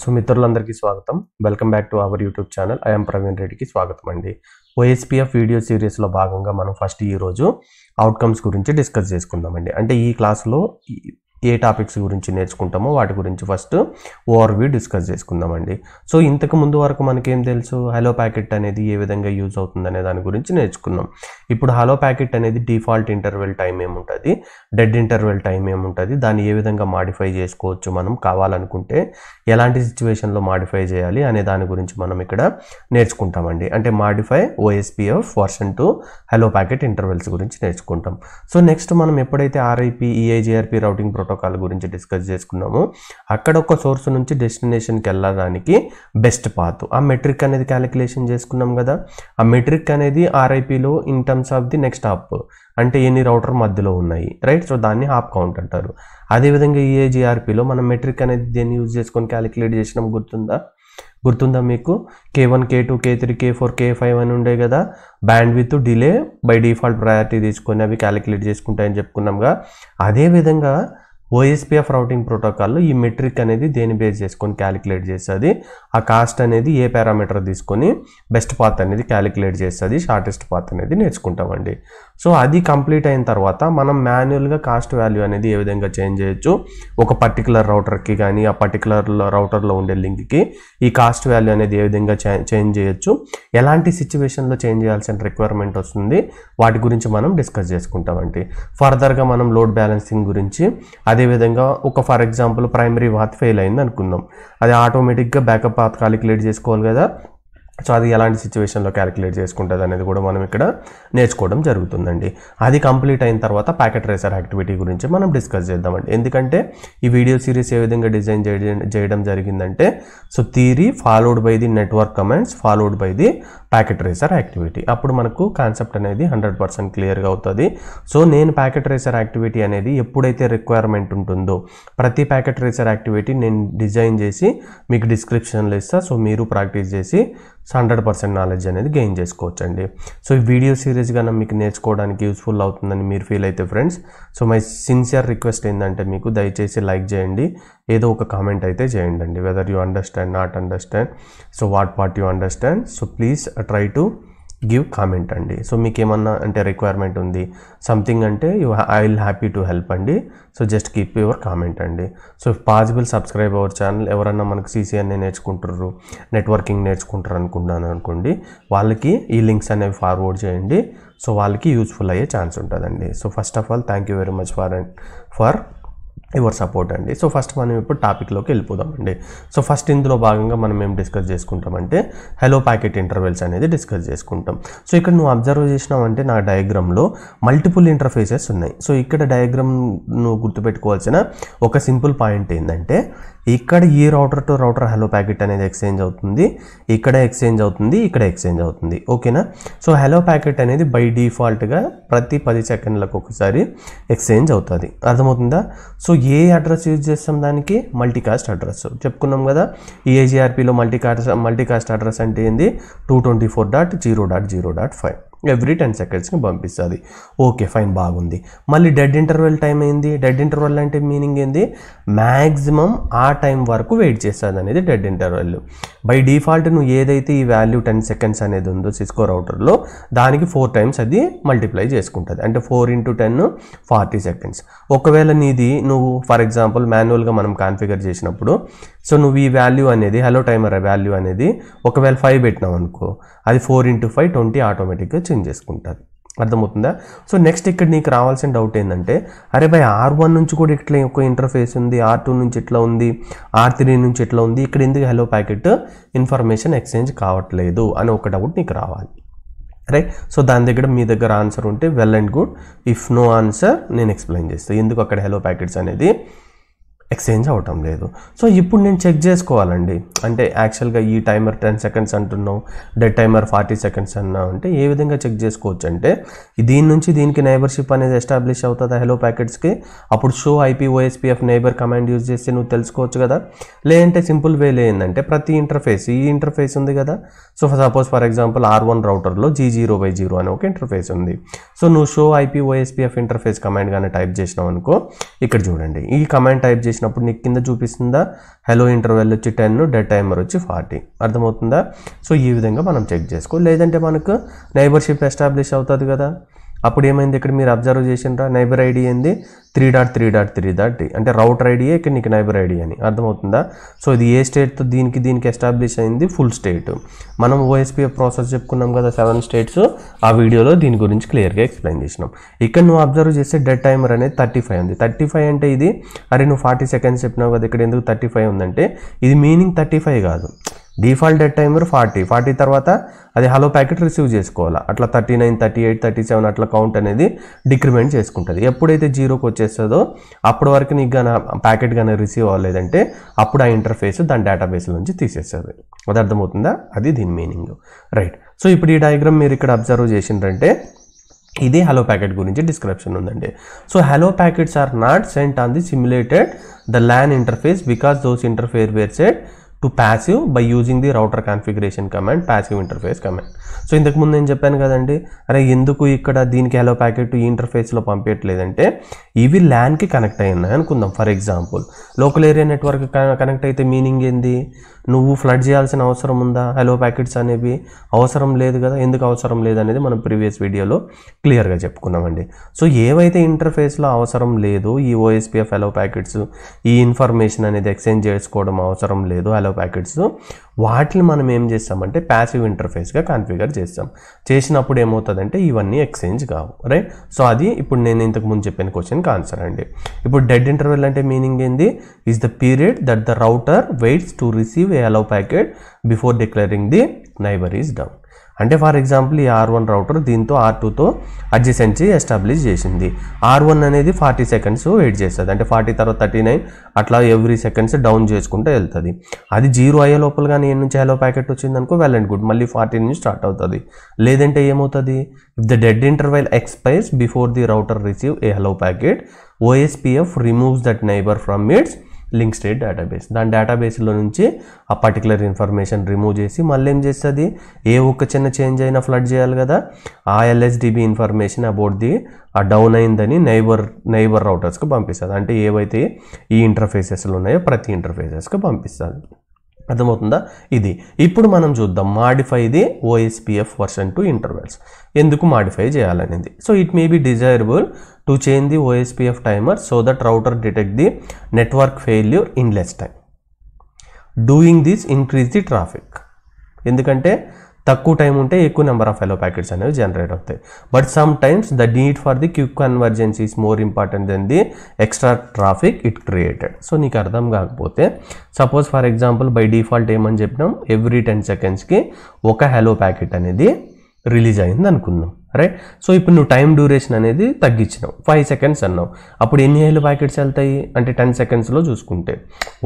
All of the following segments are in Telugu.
సో మిత్రులందరికీ స్వాగతం. Welcome back to our YouTube channel. I'm Praveen రెడ్డికి స్వాగతం అండి. OSPF వీడియో సిరీస్లో భాగంగా మనం ఫస్ట్ ఈరోజు అవుట్కమ్స్ గురించి డిస్కస్ చేసుకుందామండి. అంటే ఈ క్లాస్లో ఏ టాపిక్స్ గురించి నేర్చుకుంటామో వాటి గురించి ఫస్ట్ ఓవర్వ్యూ డిస్కస్ చేసుకుందామండి. సో ఇంతకు ముందు వరకు మనకేం తెలుసు, హలో ప్యాకెట్ అనేది ఏ విధంగా యూజ్ అవుతుంది అనే దాని గురించి నేర్చుకున్నాం. ఇప్పుడు హలో ప్యాకెట్ అనేది డిఫాల్ట్ ఇంటర్వెల్ టైం ఏముంటుంది, డెడ్ ఇంటర్వెల్ టైం ఏముంటుంది, దాన్ని ఏ విధంగా మాడిఫై చేసుకోవచ్చు, మనం కావాలనుకుంటే ఎలాంటి సిచ్యువేషన్లో మాడిఫై చేయాలి అనే దాని గురించి మనం ఇక్కడ నేర్చుకుంటామండి. అంటే modify OSPF version 2 hello packet intervals గురించి నేర్చుకుంటాం. సో నెక్స్ట్ మనం ఎప్పుడైతే RIP EIGRP రౌటింగ్ ప్రోటోకాల్ గురించి డిస్కస్ చేసుకున్నాము, అక్కడ ఒక సోర్స్ నుంచి డెస్టినేషన్కి వెళ్ళడానికి బెస్ట్ పాత్, ఆ మెట్రిక్ అనేది క్యాలిక్యులేషన్ చేసుకున్నాం కదా. ఆ మెట్రిక్ అనేది RIPలో in terms of the next hop, అంటే ఎన్ని రౌటర్ మధ్యలో ఉన్నాయి, రైట్. సో దాన్ని హాప్ కౌంట్ అంటారు. అదేవిధంగా EIGRPలో మనం మెట్రిక్ అనేది దేన్ని యూజ్ చేసుకొని క్యాలిక్యులేట్ చేసినాం, గుర్తుందా మీకు? K1 K2 K3 K4 K5 అని ఉండే కదా. Band with delay by default priority తీసుకొని అవి క్యాలిక్యులేట్ చేసుకుంటాయని చెప్పుకున్నాంగా. అదేవిధంగా OSPF రౌటింగ్ ప్రోటోకాల్లో ఈ మెట్రిక్ అనేది దేని బేస్ చేసుకొని క్యాలిక్యులేట్ చేస్తుంది, ఆ కాస్ట్ అనేది ఏ పారామీటర్ తీసుకొని బెస్ట్ పాత్ అనేది క్యాలిక్యులేట్ చేస్తుంది, షార్టెస్ట్ పాత్ అనేది నేర్చుకుంటామండి. సో అది కంప్లీట్ అయిన తర్వాత మనం మాన్యువల్గా కాస్ట్ వాల్యూ అనేది ఏ విధంగా చేంజ్ చేయొచ్చు, ఒక పర్టికులర్ రౌటర్కి కానీ ఆ పర్టికులర్ రౌటర్లో ఉండే లింక్కి ఈ కాస్ట్ వాల్యూ అనేది ఏ విధంగా చేంజ్ చేయొచ్చు, ఎలాంటి సిచ్యువేషన్లో చేంజ్ చేయాల్సిన రిక్వైర్మెంట్ వస్తుంది, వాటి గురించి మనం డిస్కస్ చేసుకుంటామండి. ఫర్దర్గా మనం లోడ్ బ్యాలెన్సింగ్ గురించి, అదేవిధంగా ఒక for example primary path fail అయింది అనుకుందాం, అది ఆటోమేటిక్గా బ్యాకప్ పాత్ క్యాలిక్యులేట్ చేసుకోవాలి కదా. సో అది ఎలాంటి సిచ్యువేషన్లో క్యాలిక్యులేట్ చేసుకుంటుంది అనేది కూడా మనం ఇక్కడ నేర్చుకోవడం జరుగుతుందండి. అది కంప్లీట్ అయిన తర్వాత ప్యాకెట్ ట్రేసర్ యాక్టివిటీ గురించి మనం డిస్కస్ చేద్దామండి. ఎందుకంటే ఈ వీడియో సిరీస్ ఏ విధంగా డిజైన్ చేయడం జరిగిందంటే, so theory followed by the network commands followed by the packet tracer activity. అప్పుడు మనకు కాన్సెప్ట్ అనేది 100% క్లియర్గా అవుతుంది. సో నేను ప్యాకెట్ ట్రేసర్ యాక్టివిటీ అనేది ఎప్పుడైతే రిక్వైర్మెంట్ ఉంటుందో ప్రతి ప్యాకెట్ ట్రేసర్ యాక్టివిటీ నేను డిజైన్ చేసి మీకు డిస్క్రిప్షన్లో ఇస్తా. సో మీరు ప్రాక్టీస్ చేసి 100% నాలెడ్జ్ అనేది గెయిన్ చేసుకోవచ్చు అండి. సో ఈ వీడియో సిరీస్ కన్నా మీకు నేర్చుకోవడానికి యూస్ఫుల్ అవుతుందని మీరు ఫీల్ అయితే friends, so my sincere request ఏంటంటే మీకు దయచేసి లైక్ చేయండి, ఏదో ఒక కామెంట్ అయితే చేయండి అండి. Whether you understand, not understand, so what you understand, so please try to give comment అండి. సో మీకు ఏమన్నా అంటే రిక్వైర్మెంట్ ఉంది సంథింగ్ అంటే I will happy to help అండి. So just keep your comment అండి. So if possible subscribe our channel. ఎవరన్నా మనకు CCNA నేర్చుకుంటారు, నెట్వర్కింగ్ నేర్చుకుంటారు అనుకుంటున్నాను అనుకోండి, వాళ్ళకి ఈ లింక్స్ అనేవి ఫార్వర్డ్ చేయండి. సో వాళ్ళకి యూస్ఫుల్ అయ్యే ఛాన్స్ ఉంటుందండి. So first of all thank you very much for your support అండి. సో ఫస్ట్ మనం ఇప్పుడు టాపిక్లోకి వెళ్ళిపోదామండి. సో ఫస్ట్ ఇందులో భాగంగా మనం ఏం డిస్కస్ చేసుకుంటామంటే హలో ప్యాకెట్ ఇంటర్వెల్స్ అనేది డిస్కస్ చేసుకుంటాం. సో ఇక్కడ నువ్వు అబ్జర్వ్ చేసినావంటే నా డయాగ్రామ్లో మల్టిపుల్ ఇంటర్ఫేసెస్ ఉన్నాయి. సో ఇక్కడ డయాగ్రామ్ నువ్వు గుర్తుపెట్టుకోవాల్సిన ఒక సింపుల్ పాయింట్ ఏంటంటే, ఇక్కడ ఈ router to router hello packet అనేది ఎక్స్చేంజ్ అవుతుంది, ఇక్కడ ఎక్స్చేంజ్ అవుతుంది, ఇక్కడ ఎక్స్చేంజ్ అవుతుంది, ఓకేనా. సో హలో ప్యాకెట్ అనేది బై డిఫాల్ట్గా ప్రతి 10 సెకండ్లకు ఒకసారి ఎక్స్చేంజ్ అవుతుంది, అర్థమవుతుందా. సో ఏ అడ్రస్ యూజ్ చేస్తాం దానికి, మల్టీకాస్ట్ అడ్రస్ చెప్పుకున్నాం కదా. EIGRPలో మల్టీకాస్ట్ అడ్రస్ అంటే ఏంది, 224.0.0.5 ఎవ్రీ 10 సెకండ్స్కి పంపిస్తుంది. ఓకే ఫైన్, బాగుంది. మళ్ళీ డెడ్ ఇంటర్వెల్ టైం ఏంది, డెడ్ ఇంటర్వెల్ అంటే మీనింగ్ ఏంది, మ్యాక్సిమం ఆ టైం వరకు వెయిట్ చేస్తుంది అనేది డెడ్ ఇంటర్వెల్. బై డిఫాల్ట్ నువ్వు ఏదైతే ఈ వాల్యూ 10 సెకండ్స్ అనేది ఉందో సిస్కో రౌటర్లో, దానికి 4 టైమ్స్ అది మల్టిప్లై చేసుకుంటుంది. అంటే 4 × 10 40 సెకండ్స్. ఒకవేళ నీది నువ్వు ఫర్ ఎగ్జాంపుల్ మాన్యువల్గా మనం కాన్ఫిగర్ చేసినప్పుడు, సో నువ్వు ఈ వాల్యూ అనేది హలో టైమర్ వాల్యూ అనేది ఒకవేళ 5 పెట్టినావు అనుకో, అది 4 × 5 20 ఆటోమేటిక్గా చేంజ్ చేసుకుంటుంది, అర్థమవుతుందా. సో నెక్స్ట్ ఇక్కడ నీకు రావాల్సిన డౌట్ ఏంటంటే, అరే బై R1 నుంచి కూడా ఇట్లా ఒక ఇంటర్ఫేస్ ఉంది, R2 నుంచి ఇట్లా ఉంది, R3 నుంచి ఇట్లా ఉంది, ఇక్కడ ఎందుకు హలో ప్యాకెట్ ఇన్ఫర్మేషన్ ఎక్స్చేంజ్ కావట్లేదు అని ఒక డౌట్ నీకు రావాలి, రైట్. సో దాని దగ్గర మీ దగ్గర ఆన్సర్ ఉంటే well and good. If no answer నేను ఎక్స్ప్లెయిన్ చేస్తాను ఎందుకు అక్కడ హలో ప్యాకెట్స్ అనేది ఎక్స్చేంజ్ అవటం లేదు. సో ఇప్పుడు నేను చెక్ చేసుకోవాలండి, అంటే యాక్చువల్గా ఈ టైమర్ 10 సెకండ్స్ అంటున్నావు, డెడ్ టైమర్ 40 సెకండ్స్ అన్నావు అంటే ఏ విధంగా చెక్ చేసుకోవచ్చు అంటే, దీని నుంచి దీనికి నైబర్షిప్ అనేది ఎస్టాబ్లిష్ అవుతుంది హలో ప్యాకెట్స్కి. అప్పుడు show IP OSPF neighbour command use చేస్తే నువ్వు తెలుసుకోవచ్చు కదా. లేదంటే సింపుల్ వేలో ఏంటంటే, ప్రతి ఇంటర్ఫేస్ ఈ ఇంటర్ఫేస్ ఉంది కదా. So suppose for example R1 రౌటర్లో G0/0 అనే ఒక ఇంటర్ఫేస్ ఉంది. సో నువ్వు show IP OSPF interface command కానీ టైప్ చేసినావు అనుకో, ఇక్కడ చూడండి ఈ కమాండ్ టైప్ చేసిన చేసినప్పుడు నీకు కింద చూపిస్తుందా హలో ఇంటర్వెల్ వచ్చి 10 డెడ్ టైమర్ వచ్చి 40 అర్థమవుతుందా. సో ఈ విధంగా మనం చెక్ చేసుకో. లేదంటే మనకు నైబర్షిప్ ఎస్టాబ్లిష్ అవుతుంది కదా. అప్పుడు ఏమైంది ఇక్కడ మీరు అబ్జర్వ్ చేసినరా నైబర్ ఐడి ఏంది 3.3.3.3 అంటే రౌటర్ ఐడియే ఇక్కడ నీకు నైబర్ ఐడి అని అర్థమవుతుందా. సో ఇది ఏ స్టేట్తో దీనికి ఎస్టాబ్లిష్ అయింది ఫుల్ స్టేట్. మనం OSPF ప్రాసెస్ చెప్పుకున్నాం కదా 7 స్టేట్స్, ఆ వీడియోలో దీని గురించి క్లియర్గా ఎక్స్ప్లెయిన్ చేసినాం. ఇక్కడ నువ్వు అబ్జర్వ్ చేస్తే డెడ్ టైమర్ అనేది 35 ఉంది. 35 అంటే ఇది అరే నువ్వు 40 సెకండ్స్ చెప్పినావు కదా, ఇక్కడ ఎందుకు 35 ఉందంటే ఇది మీనింగ్ 35 కాదు. డిఫాల్ట్ డెడ్ టైమర్ 40 తర్వాత అది హలో ప్యాకెట్ రిసీవ్ చేసుకోవాలి. అట్లా 39, 38, 37 అట్లా కౌంట్ అనేది డిక్రిమెంట్ చేసుకుంటుంది. ఎప్పుడైతే 0కి వచ్చేస్తుందో అప్పటి వరకు నీకు కానీ ప్యాకెట్ కానీ రిసీవ్ అవ్వలేదంటే అప్పుడు ఆ ఇంటర్ఫేస్ దాని డేటాబేస్ నుంచి తీసేస్తుంది. అది అర్థమవుతుందా, అది దీని మీనింగ్. రైట్. సో ఇప్పుడు ఈ డయాగ్రామ్ మీరు ఇక్కడ అబ్జర్వ్ చేసిండ్రంటే ఇది హలో ప్యాకెట్ గురించి డిస్క్రిప్షన్ ఉందండి. So hello packets are not sent on the simulated the LAN interface because those interface were set to passive by using the router configuration command, passive interface command. So ఇంతకుముందు నేను చెప్పాను కదండి, అరే ఎందుకు ఇక్కడ దీనికి హలో ప్యాకెట్ ఈ ఇంటర్ఫేస్లో పంపించట్లేదంటే ఇవి ల్యాన్కి కనెక్ట్ అయి ఉన్నాయి అనుకుందాం. For example local area network connect అయితే మీనింగ్ ఏంది, నువ్వు ఫ్లడ్ చేయాల్సిన అవసరం ఉందా? హలో ప్యాకెట్స్ అనేవి అవసరం లేదు కదా. ఎందుకు అవసరం లేదనేది మనం ప్రీవియస్ వీడియోలో క్లియర్గా చెప్పుకున్నామండి. సో ఏవైతే ఇంటర్ఫేస్లో అవసరం లేదు ఈ OSPF హలో ప్యాకెట్స్ ఈ ఇన్ఫర్మేషన్ అనేది ఎక్స్చేంజ్ చేసుకోవడం అవసరం లేదు హలో ప్యాకెట్స్, వాటిని మనం ఏం చేస్తామంటే ప్యాసివ్ ఇంటర్ఫేస్గా కాన్ఫిగర్ చేస్తాం. చేసినప్పుడు ఏమవుతుందంటే ఇవన్నీ ఎక్స్చేంజ్ కావు. రైట్. సో అది ఇప్పుడు నేను ఇంతకు ముందు చెప్పిన క్వశ్చన్కి ఆన్సర్ అండి. ఇప్పుడు డెడ్ ఇంటర్వెల్ అంటే మీనింగ్ ఏంది, is the period that the router weights to receive a hello packet before declaring the neighbour is down. అంటే ఫర్ ఎగ్జాంపుల్ ఈ R1 రౌటర్ దీంతో R2తో అడ్జసెన్సీ ఎస్టాబ్లిష్ చేసింది. R1 అనేది 40 సెకండ్స్ వెయిట్ చేస్తుంది. అంటే 40 తర్వాత 39 అట్లా ఎవ్రీ సెకండ్స్ డౌన్ చేసుకుంటూ వెళ్తుంది. అది 0 అయ్యే లోపల కానీ ఏ నుంచి హలో ప్యాకెట్ వచ్చింది అనుకో వెల్ అండ్ గుడ్, మళ్ళీ 40 నుంచి స్టార్ట్ అవుతుంది. లేదంటే ఏమవుతుంది, if the dead interval expires before the router receive a hello packet OSPF removes that neighbour from it's link state database. దాని డేటాబేస్లో నుంచి ఆ పర్టికులర్ ఇన్ఫర్మేషన్ రిమూవ్ చేసి మళ్ళీ ఏం చేస్తుంది, ఏ ఒక్క చిన్న చేంజ్ అయినా ఫ్లడ్ చేయాలి కదా, ఆ LSDB ఇన్ఫర్మేషన్ అబౌట్ ది ఆ డౌన్ అయిందని నైబర్ రౌటర్స్కి పంపిస్తుంది. అంటే ఏవైతే ఈ ఇంటర్ఫేసెస్లు ఉన్నాయో ప్రతి ఇంటర్ఫేసెస్కి పంపిస్తుంది. అర్థమవుతుందా. ఇది ఇప్పుడు మనం చూద్దాం modify the OSPF version 2 intervals ఎందుకు మాడిఫై చేయాలనేది. So it may be desirable to change the OSPF timer so that router detect the network failure in less time. Doing this increase the traffic. ఎందుకంటే తక్కువ టైం ఉంటే ఎక్కువ నెంబర్ ఆఫ్ హలో ప్యాకెట్స్ అనేవి జనరేట్ అవుతాయి. But sometimes the need for the quick convergence is more important than the extra traffic it created. So నీకు అర్థం కాకపోతే suppose for example by default ఏమని చెప్పినాం, ఎవ్రీ 10 సెకండ్స్కి ఒక హలో ప్యాకెట్ అనేది రిలీజ్ అయింది అనుకుందాం. రైట్. సో ఇప్పుడు నువ్వు టైం డ్యూరేషన్ అనేది తగ్గించినావు, 5 సెకండ్స్ అన్నావు. అప్పుడు ఎన్ని హలో ప్యాకెట్స్ వెళ్తాయి అంటే 10 సెకండ్స్లో చూసుకుంటే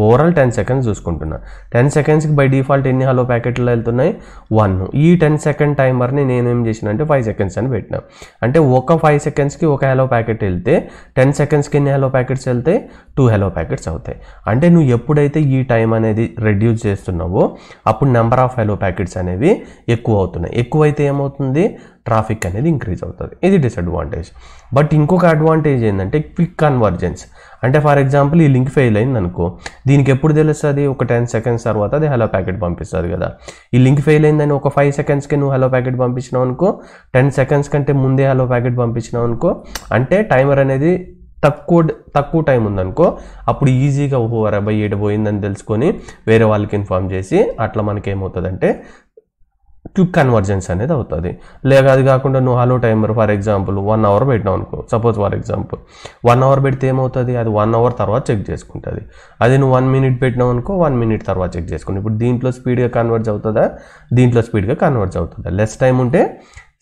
ఓవరాల్ 10 సెకండ్స్ చూసుకుంటున్నా. 10 సెకండ్స్కి బై డిఫాల్ట్ ఎన్ని హలో ప్యాకెట్లు వెళ్తున్నాయి 1. ఈ 10 సెకండ్ టైమర్ని నేను ఏం చేసిన అంటే 5 సెకండ్స్ అని పెట్టినా. అంటే ఒక 5 సెకండ్స్కి ఒక హలో ప్యాకెట్ వెళ్తే 10 సెకండ్స్కి ఎన్ని హలో ప్యాకెట్స్ వెళ్తాయి 2 హలో ప్యాకెట్స్ అవుతాయి. అంటే నువ్వు ఎప్పుడైతే ఈ టైం అనేది రెడ్యూస్ చేస్తున్నావో అప్పుడు నెంబర్ ఆఫ్ హలో ప్యాకెట్స్ అనేవి ఎక్కువ అవుతున్నాయి. ఎక్కువైతే ఏమవుతుంది, ట్రాఫిక్ అనేది ఇంక్రీజ్ అవుతుంది. ఇది డిసడ్వాంటేజ్. బట్ ఇంకొక అడ్వాంటేజ్ ఏంటంటే క్విక్ కన్వర్జెన్స్. అంటే ఫర్ ఎగ్జాంపుల్ ఈ లింక్ ఫెయిల్ అయింది అనుకో, దీనికి ఎప్పుడు తెలుస్తుంది, ఒక 10 సెకండ్స్ తర్వాత అది హలో ప్యాకెట్ పంపిస్తుంది కదా. ఈ లింక్ ఫెయిల్ అయిందని ఒక 5 సెకండ్స్కి నువ్వు హలో ప్యాకెట్ పంపించినావు అనుకో, 10 సెకండ్స్ కంటే ముందే హలో ప్యాకెట్ పంపించినావు అనుకో, అంటే టైమర్ అనేది తక్కువ టైం ఉందనుకో, అప్పుడు ఈజీగా ఓహో 67 పోయిందని తెలుసుకొని వేరే వాళ్ళకి ఇన్ఫార్మ్ చేసి అట్లా మనకి ఏమవుతుందంటే క్విక్ కన్వర్జెన్స్ అనేది అవుతుంది. లేక అది కాకుండా నువ్వు hello timer for example 1 hour పెట్టినావు అనుకో, సపోజ్ ఫర్ ఎగ్జాంపుల్ 1 అవర్ పెడితే ఏమవుతుంది, అది 1 అవర్ తర్వాత చెక్ చేసుకుంటుంది. అది నువ్వు 1 మినిట్ పెట్టినావు అనుకో, 1 మినిట్ తర్వాత చెక్ చేసుకుంటుంది. ఇప్పుడు దీంట్లో స్పీడ్గా కన్వర్జ్ అవుతుందా, దీంట్లో స్పీడ్గా కన్వర్జ్ అవుతుందా. లెస్ టైం ఉంటే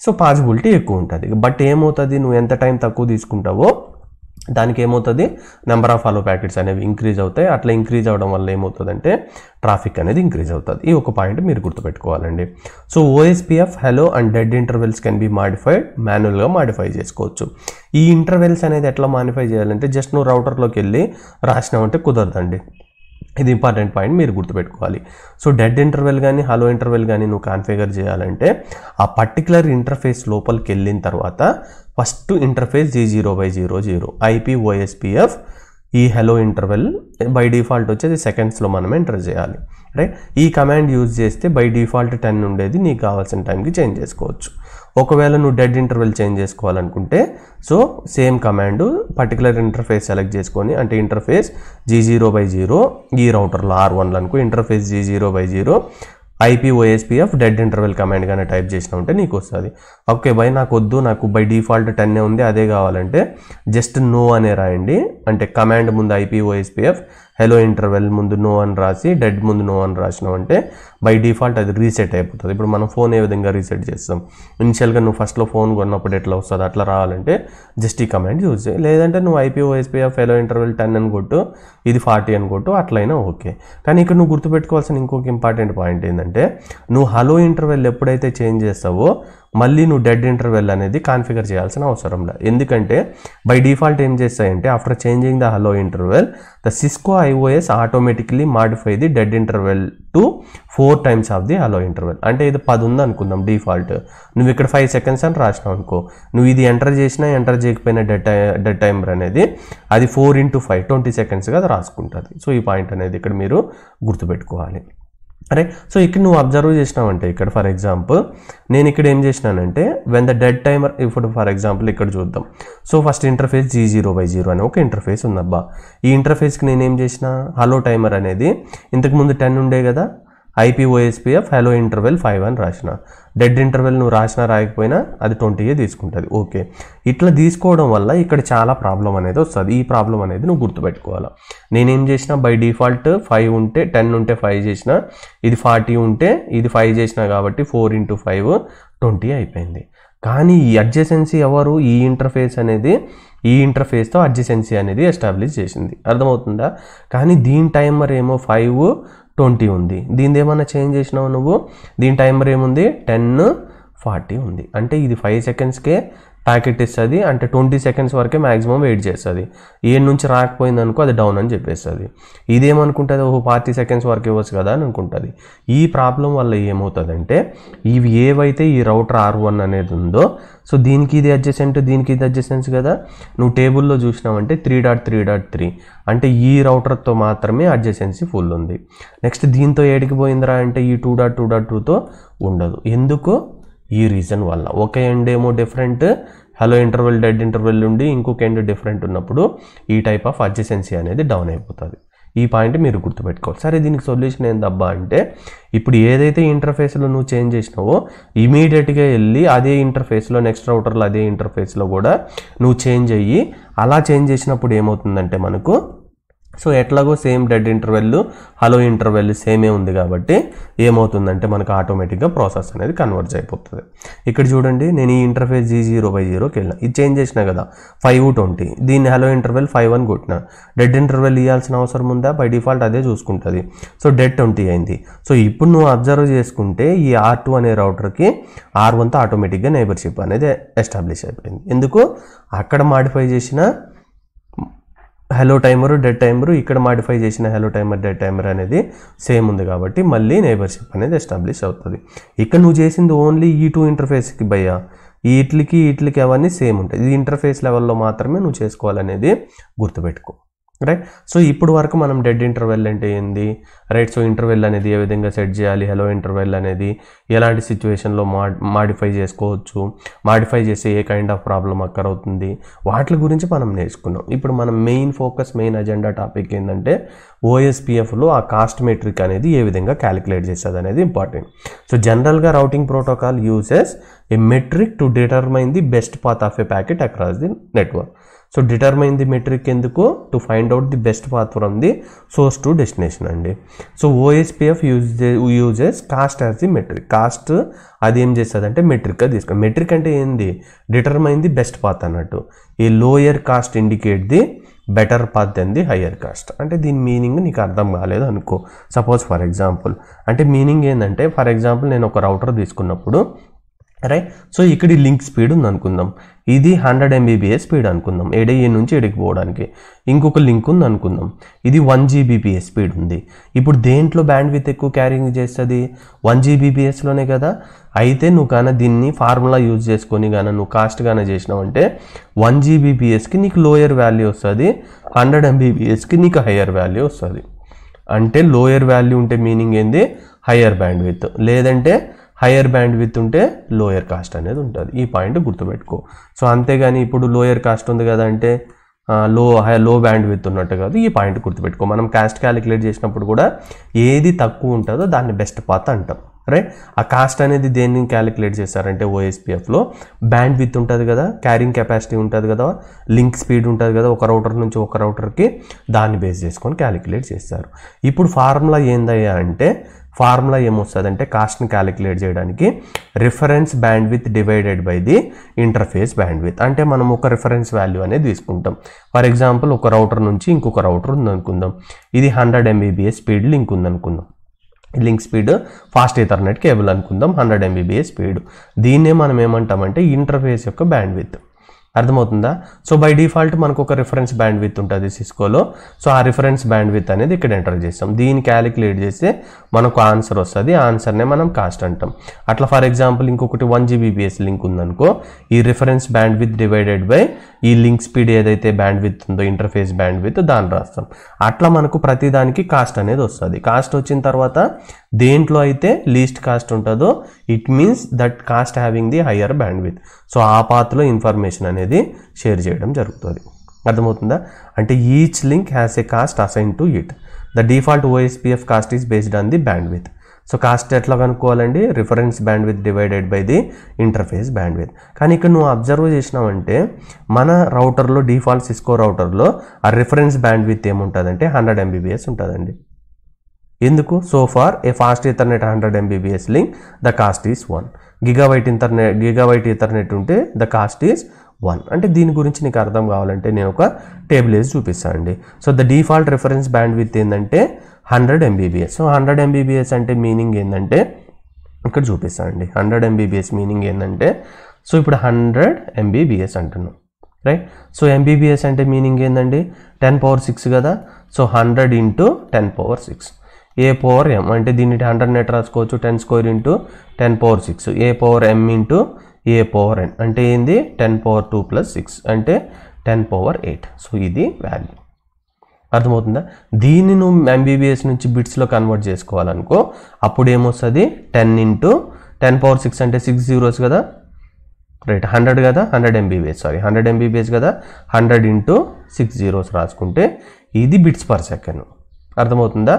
సో పాసిబిలిటీ ఎక్కువ ఉంటుంది. బట్ ఏమవుతుంది, నువ్వు ఎంత టైం తక్కువ తీసుకుంటావో దానికి ఏమవుతుంది, నెంబర్ ఆఫ్ హలో ప్యాకెట్స్ అనేవి ఇంక్రీజ్ అవుతాయి. అట్లా ఇంక్రీజ్ అవ్వడం వల్ల ఏమవుతుందంటే ట్రాఫిక్ అనేది ఇంక్రీజ్ అవుతుంది. ఈ ఒక పాయింట్ మీరు గుర్తుపెట్టుకోవాలండి. So OSPF hello and dead intervals can be modified, మాన్యువల్గా మాడిఫై చేసుకోవచ్చు. ఈ ఇంటర్వెల్స్ అనేది ఎట్లా మాడిఫై చేయాలంటే జస్ట్ నువ్వు రౌటర్లోకి వెళ్ళి రాసినావంటే కుదరదండి. ఇది ఇంపార్టెంట్ పాయింట్ మీరు గుర్తుపెట్టుకోవాలి. సో డెడ్ ఇంటర్వెల్ కానీ హలో ఇంటర్వెల్ కానీ నువ్వు కాన్ఫిగర్ చేయాలంటే ఆ పర్టికులర్ ఇంటర్ఫేస్ లోపలికి వెళ్ళిన తర్వాత first interface G0/00 IP OSPF ఈ హలో ఇంటర్వెల్ బై డిఫాల్ట్ వచ్చేది సెకండ్స్లో మనం ఎంటర్ చేయాలి, రైట్. ఈ కమాండ్ యూజ్ చేస్తే బై డిఫాల్ట్ 10 ఉండేది నీకు కావాల్సిన టైంకి చేంజ్ చేసుకోవచ్చు. ఒకవేళ నువ్వు డెడ్ ఇంటర్వెల్ చేంజ్ చేసుకోవాలనుకుంటే so same command particular interface select చేసుకొని, అంటే ఇంటర్ఫేస్ G0/0 ఈ రౌటర్లో R1 అనుకో, interface G0/0 IPOSPF dead interval command కానీ టైప్ చేసినా ఉంటే నీకు వస్తుంది. ఓకే బై నాకు వద్దు, నాకు బై డిఫాల్ట్ 10 ఉంది అదే కావాలంటే జస్ట్ నో అనే రాయండి. అంటే కమాండ్ ముందు IPOSPF హలో ఇంటర్వెల్ ముందు నో అని రాసి డెడ్ ముందు నో అని రాసినావు అంటే బై డిఫాల్ట్ అది రీసెట్ అయిపోతుంది. ఇప్పుడు మనం ఫోన్ ఏ విధంగా రీసెట్ చేస్తాం, ఇనిషియల్గా నువ్వు ఫస్ట్లో ఫోన్ కొన్నప్పుడు ఎట్లా వస్తుంది అట్లా రావాలంటే జస్ట్ ఈ కమాండ్ యూజ్ చేయి. లేదంటే నువ్వు IPOSPF హలో ఇంటర్వెల్ 10 అని కొట్టు, ఇది 40 అని కొట్టు, అట్లయినా ఓకే. కానీ ఇక్కడ నువ్వు గుర్తుపెట్టుకోవాల్సిన ఇంకొక ఇంపార్టెంట్ పాయింట్ ఏంటంటే నువ్వు హలో ఇంటర్వెల్ ఎప్పుడైతే చేంజ్ చేస్తావో మళ్ళీ నువ్వు డెడ్ ఇంటర్వెల్ అనేది కాన్ఫిగర్ చేయాల్సిన అవసరం లేదు. ఎందుకంటే బై డిఫాల్ట్ ఏం చేస్తాయంటే after changing the hello interval the Cisco IOS automatically modify the dead interval to 4 times of the hello interval. అంటే ఇది 10 ఉంది అనుకుందాం డిఫాల్ట్, నువ్వు ఇక్కడ 5 seconds అని రాసినావు అనుకో, నువ్వు ఇది ఎంటర్ చేసినా ఎంటర్ చేయకపోయినా డెడ్ టైమర్ అనేది అది 4 × 5 20 seconds గా రాసుకుంటుంది. సో ఈ పాయింట్ అనేది ఇక్కడ మీరు గుర్తుపెట్టుకోవాలి. అరే సో ఇక్కడ నువ్వు అబ్జర్వ్ చేసినావంటే ఇక్కడ ఫర్ ఎగ్జాంపుల్ నేను ఇక్కడ ఏం చేసినానంటే వెన్ ద డెడ్ టైమర్, ఇప్పుడు ఫర్ ఎగ్జాంపుల్ ఇక్కడ చూద్దాం. సో ఫస్ట్ ఇంటర్ఫేస్ G0/0 అనే ఒక ఇంటర్ఫేస్ ఉందబ్బా. ఈ ఇంటర్ఫేస్కి నేనేం చేసిన హలో టైమర్ అనేది ఇంతకుముందు 10 ఉండే కదా, IPOSPF హలో ఇంటర్వెల్ 5 అని రాసిన. డెడ్ ఇంటర్వెల్ నువ్వు రాసినా రాయకపోయినా అది 20 తీసుకుంటుంది. ఓకే, ఇట్లా తీసుకోవడం వల్ల ఇక్కడ చాలా ప్రాబ్లం అనేది వస్తుంది. ఈ ప్రాబ్లం అనేది నువ్వు గుర్తుపెట్టుకోవాలి. నేనేం చేసిన బై డిఫాల్ట్ 5 ఉంటే 10 ఉంటే 5 చేసిన, ఇది 40 ఉంటే ఇది 5 చేసిన కాబట్టి 4 × 5 20 అయిపోయింది. కానీ ఈ అడ్జసెన్సీ ఎవరు, ఈ ఇంటర్ఫేస్ అనేది ఈ ఇంటర్ఫేస్తో అడ్జసెన్సీ అనేది ఎస్టాబ్లిష్ చేసింది, అర్థమవుతుందా. కానీ దీని టైమర్ ఏమో 5 20 ఉంది, దీని ఏమన్నా చేంజ్ చేసినావు నువ్వు, దీని టైమర్ ఏముంది 10 40 ఉంది. అంటే ఇది 5 secondsకే ప్యాకెట్ ఇస్తుంది, అంటే 20 seconds వరకే మ్యాక్సిమం వెయిట్ చేస్తుంది. ఏ నుంచి రాకపోయింది అనుకో అది డౌన్ అని చెప్పేస్తుంది. ఇదేమనుకుంటుంది, 40 seconds వరకు ఇవ్వచ్చు కదా అని అనుకుంటుంది. ఈ ప్రాబ్లం వల్ల ఏమవుతుందంటే ఇవి ఏవైతే ఈ రౌటర్ R1 అనేది ఉందో సో దీనికి ఇది అడ్జసెంట్, దీనికి ఇది అడ్జసెంట్స్ కదా, నువ్వు టేబుల్లో చూసినావంటే 3.3.3 అంటే ఈ రౌటర్తో మాత్రమే అడ్జసెన్సీ ఫుల్ ఉంది. నెక్స్ట్ దీంతో ఏడికి పోయిందిరా అంటే ఈ 2.2.2తో ఉండదు. ఎందుకు, ఈ రీజన్ వల్ల. ఒక ఎండ్ ఏమో different hello interval dead interval ఉండి ఇంకొక ఎండ్ డిఫరెంట్ ఉన్నప్పుడు ఈ టైప్ ఆఫ్ అడ్జసెన్సీ అనేది డౌన్ అయిపోతుంది. ఈ పాయింట్ మీరు గుర్తుపెట్టుకోవాలి. సరే దీనికి సొల్యూషన్ ఏందబ్బా అంటే ఇప్పుడు ఏదైతే ఇంటర్ఫేస్లో నువ్వు చేంజ్ చేసినావో ఇమీడియట్గా వెళ్ళి అదే ఇంటర్ఫేస్లో నెక్స్ట్ రౌటర్లో అదే ఇంటర్ఫేస్లో కూడా నువ్వు చేంజ్ అయ్యి అలా చేంజ్ చేసినప్పుడు ఏమవుతుందంటే మనకు సో ఎట్లాగో same dead interval hello interval సేమే ఉంది కాబట్టి ఏమవుతుందంటే మనకు ఆటోమేటిక్గా ప్రాసెస్ అనేది కన్వర్జ్ అయిపోతుంది. ఇక్కడ చూడండి నేను ఈ ఇంటర్ఫేస్ G0/0కి వెళ్ళిన, ఇది చేంజ్ చేసిన కదా 5:20, దీన్ని హలో ఇంటర్వెల్ 5 అని కొట్టిన. డెడ్ ఇంటర్వెల్ ఇవ్వాల్సిన అవసరం ఉందా, బై డిఫాల్ట్ అదే చూసుకుంటుంది. సో డెడ్ 20 అయింది. సో ఇప్పుడు నువ్వు అబ్జర్వ్ చేసుకుంటే ఈ R2 అనే రౌటర్కి R1తో ఆటోమేటిక్గా నైబర్షిప్ అనేది ఎస్టాబ్లిష్ అయిపోయింది. ఎందుకు, అక్కడ మాడిఫై చేసిన హలో టైమరు డెడ్ టైమరు ఇక్కడ మాడిఫై చేసిన హలో టైమర్ డెడ్ టైమర్ అనేది సేమ్ ఉంది కాబట్టి మళ్ళీ నైబర్షిప్ అనేది ఎస్టాబ్లిష్ అవుతుంది. ఇక్కడ నువ్వు చేసింది ఓన్లీ ఈ 2 ఇంటర్ఫేస్కి భయ్యా, వీటికి అవన్నీ సేమ్ ఉంటాయి. ఈ ఇంటర్ఫేస్ లెవెల్లో మాత్రమే నువ్వు చేసుకోవాలనేది గుర్తుపెట్టుకో, రైట్. సో ఇప్పుడు వరకు మనం డెడ్ ఇంటర్వెల్ అంటే ఏంది, రైట్. సో ఇంటర్వెల్ అనేది ఏ విధంగా సెట్ చేయాలి, హలో ఇంటర్వెల్ అనేది ఎలాంటి సిచ్యువేషన్లో మాడిఫై చేసుకోవచ్చు, మాడిఫై చేస్తే ఏ కైండ్ ఆఫ్ ప్రాబ్లం అక్కర్ అవుతుంది, వాటి గురించి మనం నేర్చుకున్నాం. ఇప్పుడు మనం మెయిన్ అజెండా టాపిక్ ఏంటంటే OSPFలో ఆ కాస్ట్ మెట్రిక్ అనేది ఏ విధంగా క్యాలిక్యులేట్ చేస్తుంది అనేది ఇంపార్టెంట్. సో జనరల్గా routing protocol uses a metric to determine the best path of a packet across the network. So determine the metric ఎందుకు, to find out the best path from the source to destination అండి. So OSPF uses cost as the metric. Cost అది ఏం చేస్తుంది అంటే మెట్రిక్గా తీసుకోండి. మెట్రిక్ అంటే ఏంది, డిటర్మైన్ ది బెస్ట్ పాత్ అన్నట్టు. ఈ lower cost indicate the better path than the higher cost. అంటే దీని మీనింగ్ నీకు అర్థం కాలేదు అనుకో. సపోజ్ ఫర్ ఎగ్జాంపుల్ అంటే మీనింగ్ ఏంటంటే ఫర్ ఎగ్జాంపుల్ నేను ఒక రౌటర్ తీసుకున్నప్పుడు రైట్. సో ఇక్కడ ఈ లింక్ స్పీడ్ ఉంది అనుకుందాం, ఇది 100 Mbps స్పీడ్ అనుకుందాం ఏడే నుంచి ఏడికి పోవడానికి. ఇంకొక లింక్ ఉంది అనుకుందాం, ఇది 1 Gbps స్పీడ్ ఉంది. ఇప్పుడు దేంట్లో బ్యాండ్విడ్త్ ఎక్కువ క్యారింగ్ చేస్తుంది? 1 Gbpsలోనే కదా. అయితే నువ్వు కానీ దీన్ని ఫార్ములా యూజ్ చేసుకొని కానీ నువ్వు కాస్ట్ కానీ చేసినావు అంటే 1 Gbpsకి నీకు లోయర్ వాల్యూ వస్తుంది, 100 Mbpsకి నీకు హయ్యర్ వాల్యూ వస్తుంది. అంటే లోయర్ వాల్యూ ఉంటే మీనింగ్ ఏంది? హయ్యర్ బ్యాండ్విడ్త్, లేదంటే హయ్యర్ బ్యాండ్విడ్త్ ఉంటే లోయర్ కాస్ట్ అనేది ఉంటుంది. ఈ పాయింట్ గుర్తుపెట్టుకో. సో అంతేగాని ఇప్పుడు లోయర్ కాస్ట్ ఉంది కదా అంటే లో బ్యాండ్విడ్త్ ఉన్నట్టు కాదు. ఈ పాయింట్ గుర్తుపెట్టుకో. మనం కాస్ట్ క్యాలిక్యులేట్ చేసినప్పుడు కూడా ఏది తక్కువ ఉంటుందో దాన్ని బెస్ట్ పాత్ అంటాం. రైట్. ఆ కాస్ట్ అనేది దేన్ని క్యాలిక్యులేట్ చేస్తారంటే OSPFలో బ్యాండ్విడ్త్ ఉంటుంది కదా, క్యారింగ్ కెపాసిటీ ఉంటుంది కదా, లింక్ స్పీడ్ ఉంటుంది కదా, ఒక రౌటర్ నుంచి ఒక రౌటర్కి, దాన్ని బేస్ చేసుకొని క్యాలిక్యులేట్ చేస్తారు. ఇప్పుడు ఫార్ములా ఏందయ్యా అంటే ఫార్ములా ఏమొస్తుందంటే కాస్ట్ని క్యాలిక్యులేట్ చేయడానికి reference bandwidth divided by the interface bandwidth. అంటే మనం ఒక రిఫరెన్స్ వాల్యూ అనేది తీసుకుంటాం. ఫర్ ఎగ్జాంపుల్ ఒక రౌటర్ నుంచి ఇంకొక రౌటర్ ఉందనుకుందాం, ఇది 100 Mbps స్పీడ్ లింక్ ఉందనుకుందాం. Link speed fast Ethernet cable అనుకుందాం, 100 Mbps స్పీడ్. దీన్నే మనం ఏమంటామంటే ఇంటర్ఫేస్ యొక్క బ్యాండ్విడ్త్. అర్థమవుతుందా? సో బై డిఫాల్ట్ మనకు ఒక రిఫరెన్స్ బ్యాండ్విడ్త్ ఉంటుంది సిస్కోలో. సో ఆ రిఫరెన్స్ బ్యాండ్విడ్త్ అనేది ఇక్కడ ఎంటర్ చేస్తాం. దీన్ని క్యాలిక్యులేట్ చేస్తే మనకు ఆన్సర్ వస్తుంది. ఆ ఆన్సర్నే మనం కాస్ట్ అంటాం. అట్లా ఫర్ ఎగ్జాంపుల్ ఇంకొకటి 1 Gbps లింక్ ఉందనుకో, ఈ రిఫరెన్స్ బ్యాండ్విడ్త్ డివైడెడ్ బై ఈ లింక్ స్పీడ్ ఏదైతే బ్యాండ్విడ్త్ ఉందో ఇంటర్ఫేస్ బ్యాండ్విడ్త్ దాన్ని రాస్తాం. అట్లా మనకు ప్రతిదానికి కాస్ట్ అనేది వస్తుంది. కాస్ట్ వచ్చిన తర్వాత దేంట్లో అయితే లీస్ట్ కాస్ట్ ఉంటుందో it means that cost having the higher bandwidth. So ఆ పాత్లో ఇన్ఫర్మేషన్ అనేది షేర్ చేయడం జరుగుతుంది. అర్థమవుతుందా? అంటే each link has a cost assign to it. The default OSPF cost is based on the bandwidth. So cost ఎట్లా కనుక్కోవాలండి? Reference bandwidth divided by the interface bandwidth. కానీ ఇక్కడ నువ్వు అబ్జర్వ్ చేసినావంటే మన రౌటర్లో డిఫాల్ట్ సిస్కో రౌటర్లో ఆ రిఫరెన్స్ బ్యాండ్విడ్త్ ఏముంటుందంటే 100 Mbps ఉంటుందండి. ఎందుకు? So for a fast ethernet 100 Mbps link the cost is 1. Gigabyte ethernet ఉంటే ద కాస్ట్ ఈస్ 1. అంటే దీని గురించి నీకు అర్థం కావాలంటే నేను ఒక టేబుల్ వేసి చూపిస్తాను అండి. So the default reference bandwidth ఏంటంటే 100 Mbps. సో 100 Mbps అంటే మీనింగ్ ఏంటంటే ఇక్కడ చూపిస్తాను అండి. 100 Mbps మీనింగ్ ఏంటంటే సో ఇప్పుడు 100 Mbps అంటున్నాం, రైట్. సో Mbps అంటే మీనింగ్ ఏంటండి? 10⁶ కదా. సో 100 × 10⁶. A power m అంటే దీన్ని 100 నెట్ రాసుకోవచ్చు, 10² × 10⁶. A power m × A power n అంటే ఏంది? 10⁻2 + 6 అంటే 10⁸. సో ఇది వాల్యూ. అర్థమవుతుందా? దీన్ని నువ్వు Mbps నుంచి బిట్స్లో కన్వర్ట్ చేసుకోవాలనుకో అప్పుడు ఏమొస్తుంది? 10 × 10⁻6 అంటే 6 zeros కదా, రైట్. 100 కదా, 100 Mbps, సారీ 100 Mbps కదా, 100 × 6 zeros రాసుకుంటే ఇది బిట్స్ పర్ సెకండ్. అర్థమవుతుందా?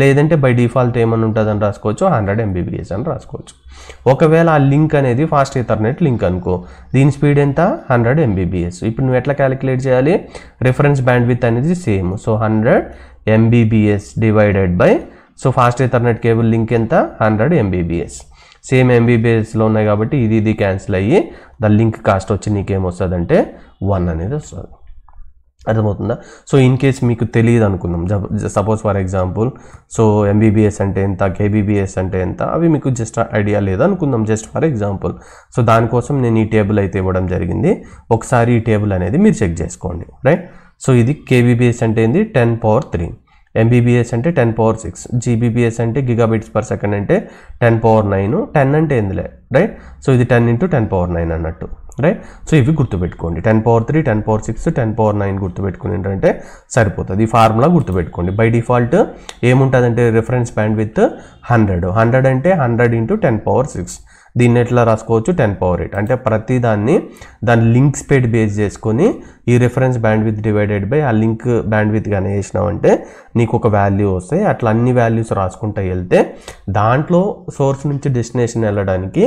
లేదంటే బై డిఫాల్ట్ ఏమని ఉంటుందని రాసుకోవచ్చు, 100 Mbps అని రాసుకోవచ్చు. ఒకవేళ ఆ లింక్ అనేది ఫాస్ట్ ఈథర్నెట్ లింక్ అనుకో, దీని స్పీడ్ ఎంత? 100 Mbps. ఇప్పుడు నువ్వు ఎట్లా క్యాలిక్యులేట్ చేయాలి? రిఫరెన్స్ బ్యాండ్విడ్త్ అనేది same. So 100 Mbps divided by so fast Ethernet cable link ఎంత? 100 Mbps. సేమ్ Mbpsలో ఉన్నాయి కాబట్టి ఇది క్యాన్సిల్ అయ్యి ద లింక్ కాస్ట్ వచ్చి నీకేమొస్తుంది అంటే 1 అనేది వస్తుంది. అర్థమవుతుందా? సో ఇన్ కేస్ మీకు తెలియదు అనుకుందాం, suppose for example so Mbps అంటే ఎంత, kbps అంటే ఎంత, అవి మీకు జస్ట్ ఐడియా లేదు అనుకుందాం, జస్ట్ ఫర్ ఎగ్జాంపుల్. సో దానికోసం నేను ఈ టేబుల్ అయితే ఇవ్వడం జరిగింది. ఒకసారి ఈ టేబుల్ అనేది మీరు చెక్ చేసుకోండి, రైట్. సో ఇది kbps అంటే ఏంది? 10⁻3. Mbps అంటే 10⁻6. Gbps అంటే GBps/s అంటే 10⁻9. 10 అంటే ఏందిలే, రైట్. సో ఇది 10 × 10⁻9 అన్నట్టు, రైట్. సో ఇవి గుర్తుపెట్టుకోండి. 10⁻3, 10⁻6, 10⁻9 గుర్తుపెట్టుకుని ఏంటంటే సరిపోతుంది. ఈ ఫార్ములా గుర్తుపెట్టుకోండి. బై డిఫాల్ట్ ఏముంటుందంటే రిఫరెన్స్ బ్యాండ్విడ్త్ 100. 100 అంటే 100 × 10⁻6. దీన్ని ఎట్లా రాసుకోవచ్చు? 10⁸. అంటే ప్రతి దాన్ని దాని లింక్ స్పీడ్ బేస్ చేసుకొని ఈ రిఫరెన్స్ బ్యాండ్విడ్త్ డివైడెడ్ బై ఆ లింక్ బ్యాండ్విడ్త్ కానీ వేసినామంటే నీకు ఒక వాల్యూ వస్తాయి. అట్లా అన్ని వాల్యూస్ రాసుకుంటూ వెళ్తే దాంట్లో సోర్స్ నుంచి డెస్టినేషన్ వెళ్ళడానికి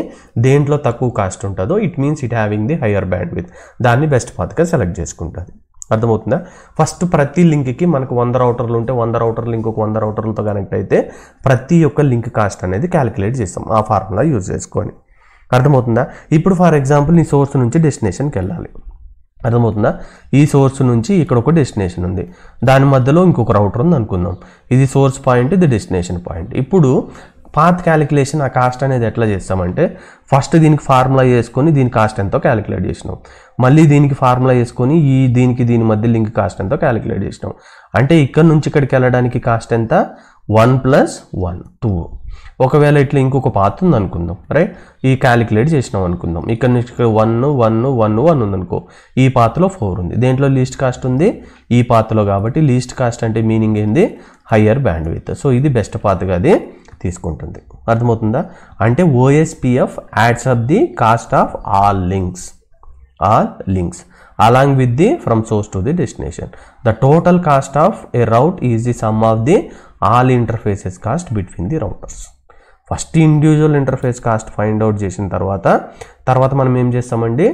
దేంట్లో తక్కువ కాస్ట్ ఉంటుందో it means it having the higher bandwidth, దాన్ని బెస్ట్ పాత్గా సెలెక్ట్ చేసుకుంటుంది. అర్థమవుతుందా? ఫస్ట్ ప్రతి లింక్కి మనకు 100 రౌటర్లు ఉంటే 100 రౌటర్లు ఇంకొక 100 రౌటర్లతో కనెక్ట్ అయితే ప్రతి ఒక్క లింక్ కాస్ట్ అనేది క్యాలిక్యులేట్ చేస్తాం ఆ ఫార్ములా యూజ్ చేసుకొని. అర్థమవుతుందా? ఇప్పుడు ఫర్ ఎగ్జాంపుల్ నీ సోర్స్ నుంచి డెస్టినేషన్కి వెళ్ళాలి. అర్థమవుతుందా? ఈ సోర్స్ నుంచి ఇక్కడ ఒక డెస్టినేషన్ ఉంది, దాని మధ్యలో ఇంకొక రౌటర్ ఉంది అనుకుందాం. ఇది సోర్స్ పాయింట్, ఇది డెస్టినేషన్ పాయింట్. ఇప్పుడు పాత్ క్యాలిక్యులేషన్ ఆ కాస్ట్ అనేది ఎట్లా చేస్తామంటే ఫస్ట్ దీనికి ఫార్ములా వేసుకొని దీని కాస్ట్ ఎంతో క్యాలిక్యులేట్ చేసినాం, మళ్ళీ దీనికి ఫార్ములా వేసుకొని దీని మధ్య లింక్ కాస్ట్ ఎంతో క్యాలిక్యులేట్ చేసినాం. అంటే ఇక్కడ నుంచి ఇక్కడికి వెళ్ళడానికి కాస్ట్ ఎంత 1 + 1 2. ఒకవేళ ఇట్లా ఇంకొక పాత్ ఉంది అనుకుందాం, రైట్, ఈ క్యాలిక్యులేట్ చేసినాం అనుకుందాం, ఇక్కడ నుంచి 1 1 1 1 ఉంది అనుకో, ఈ పాత్లో 4 ఉంది, దేంట్లో లీస్ట్ కాస్ట్ ఉంది ఈ పాత్లో. కాబట్టి లీస్ట్ కాస్ట్ అంటే మీనింగ్ ఏంది, హయ్యర్ బ్యాండ్ విడ్త్. సో ఇది బెస్ట్ పాత్గా అది తీసుకుంటుంది. అర్థమవుతుందా? అంటే OSPF adds up the cost of all links along with the from source to the destination. The total cost of a route is the sum of the all interfaces cost between the routers. First individual interface cost find out చేసిన తర్వాత మనం ఏం చేస్తామండి,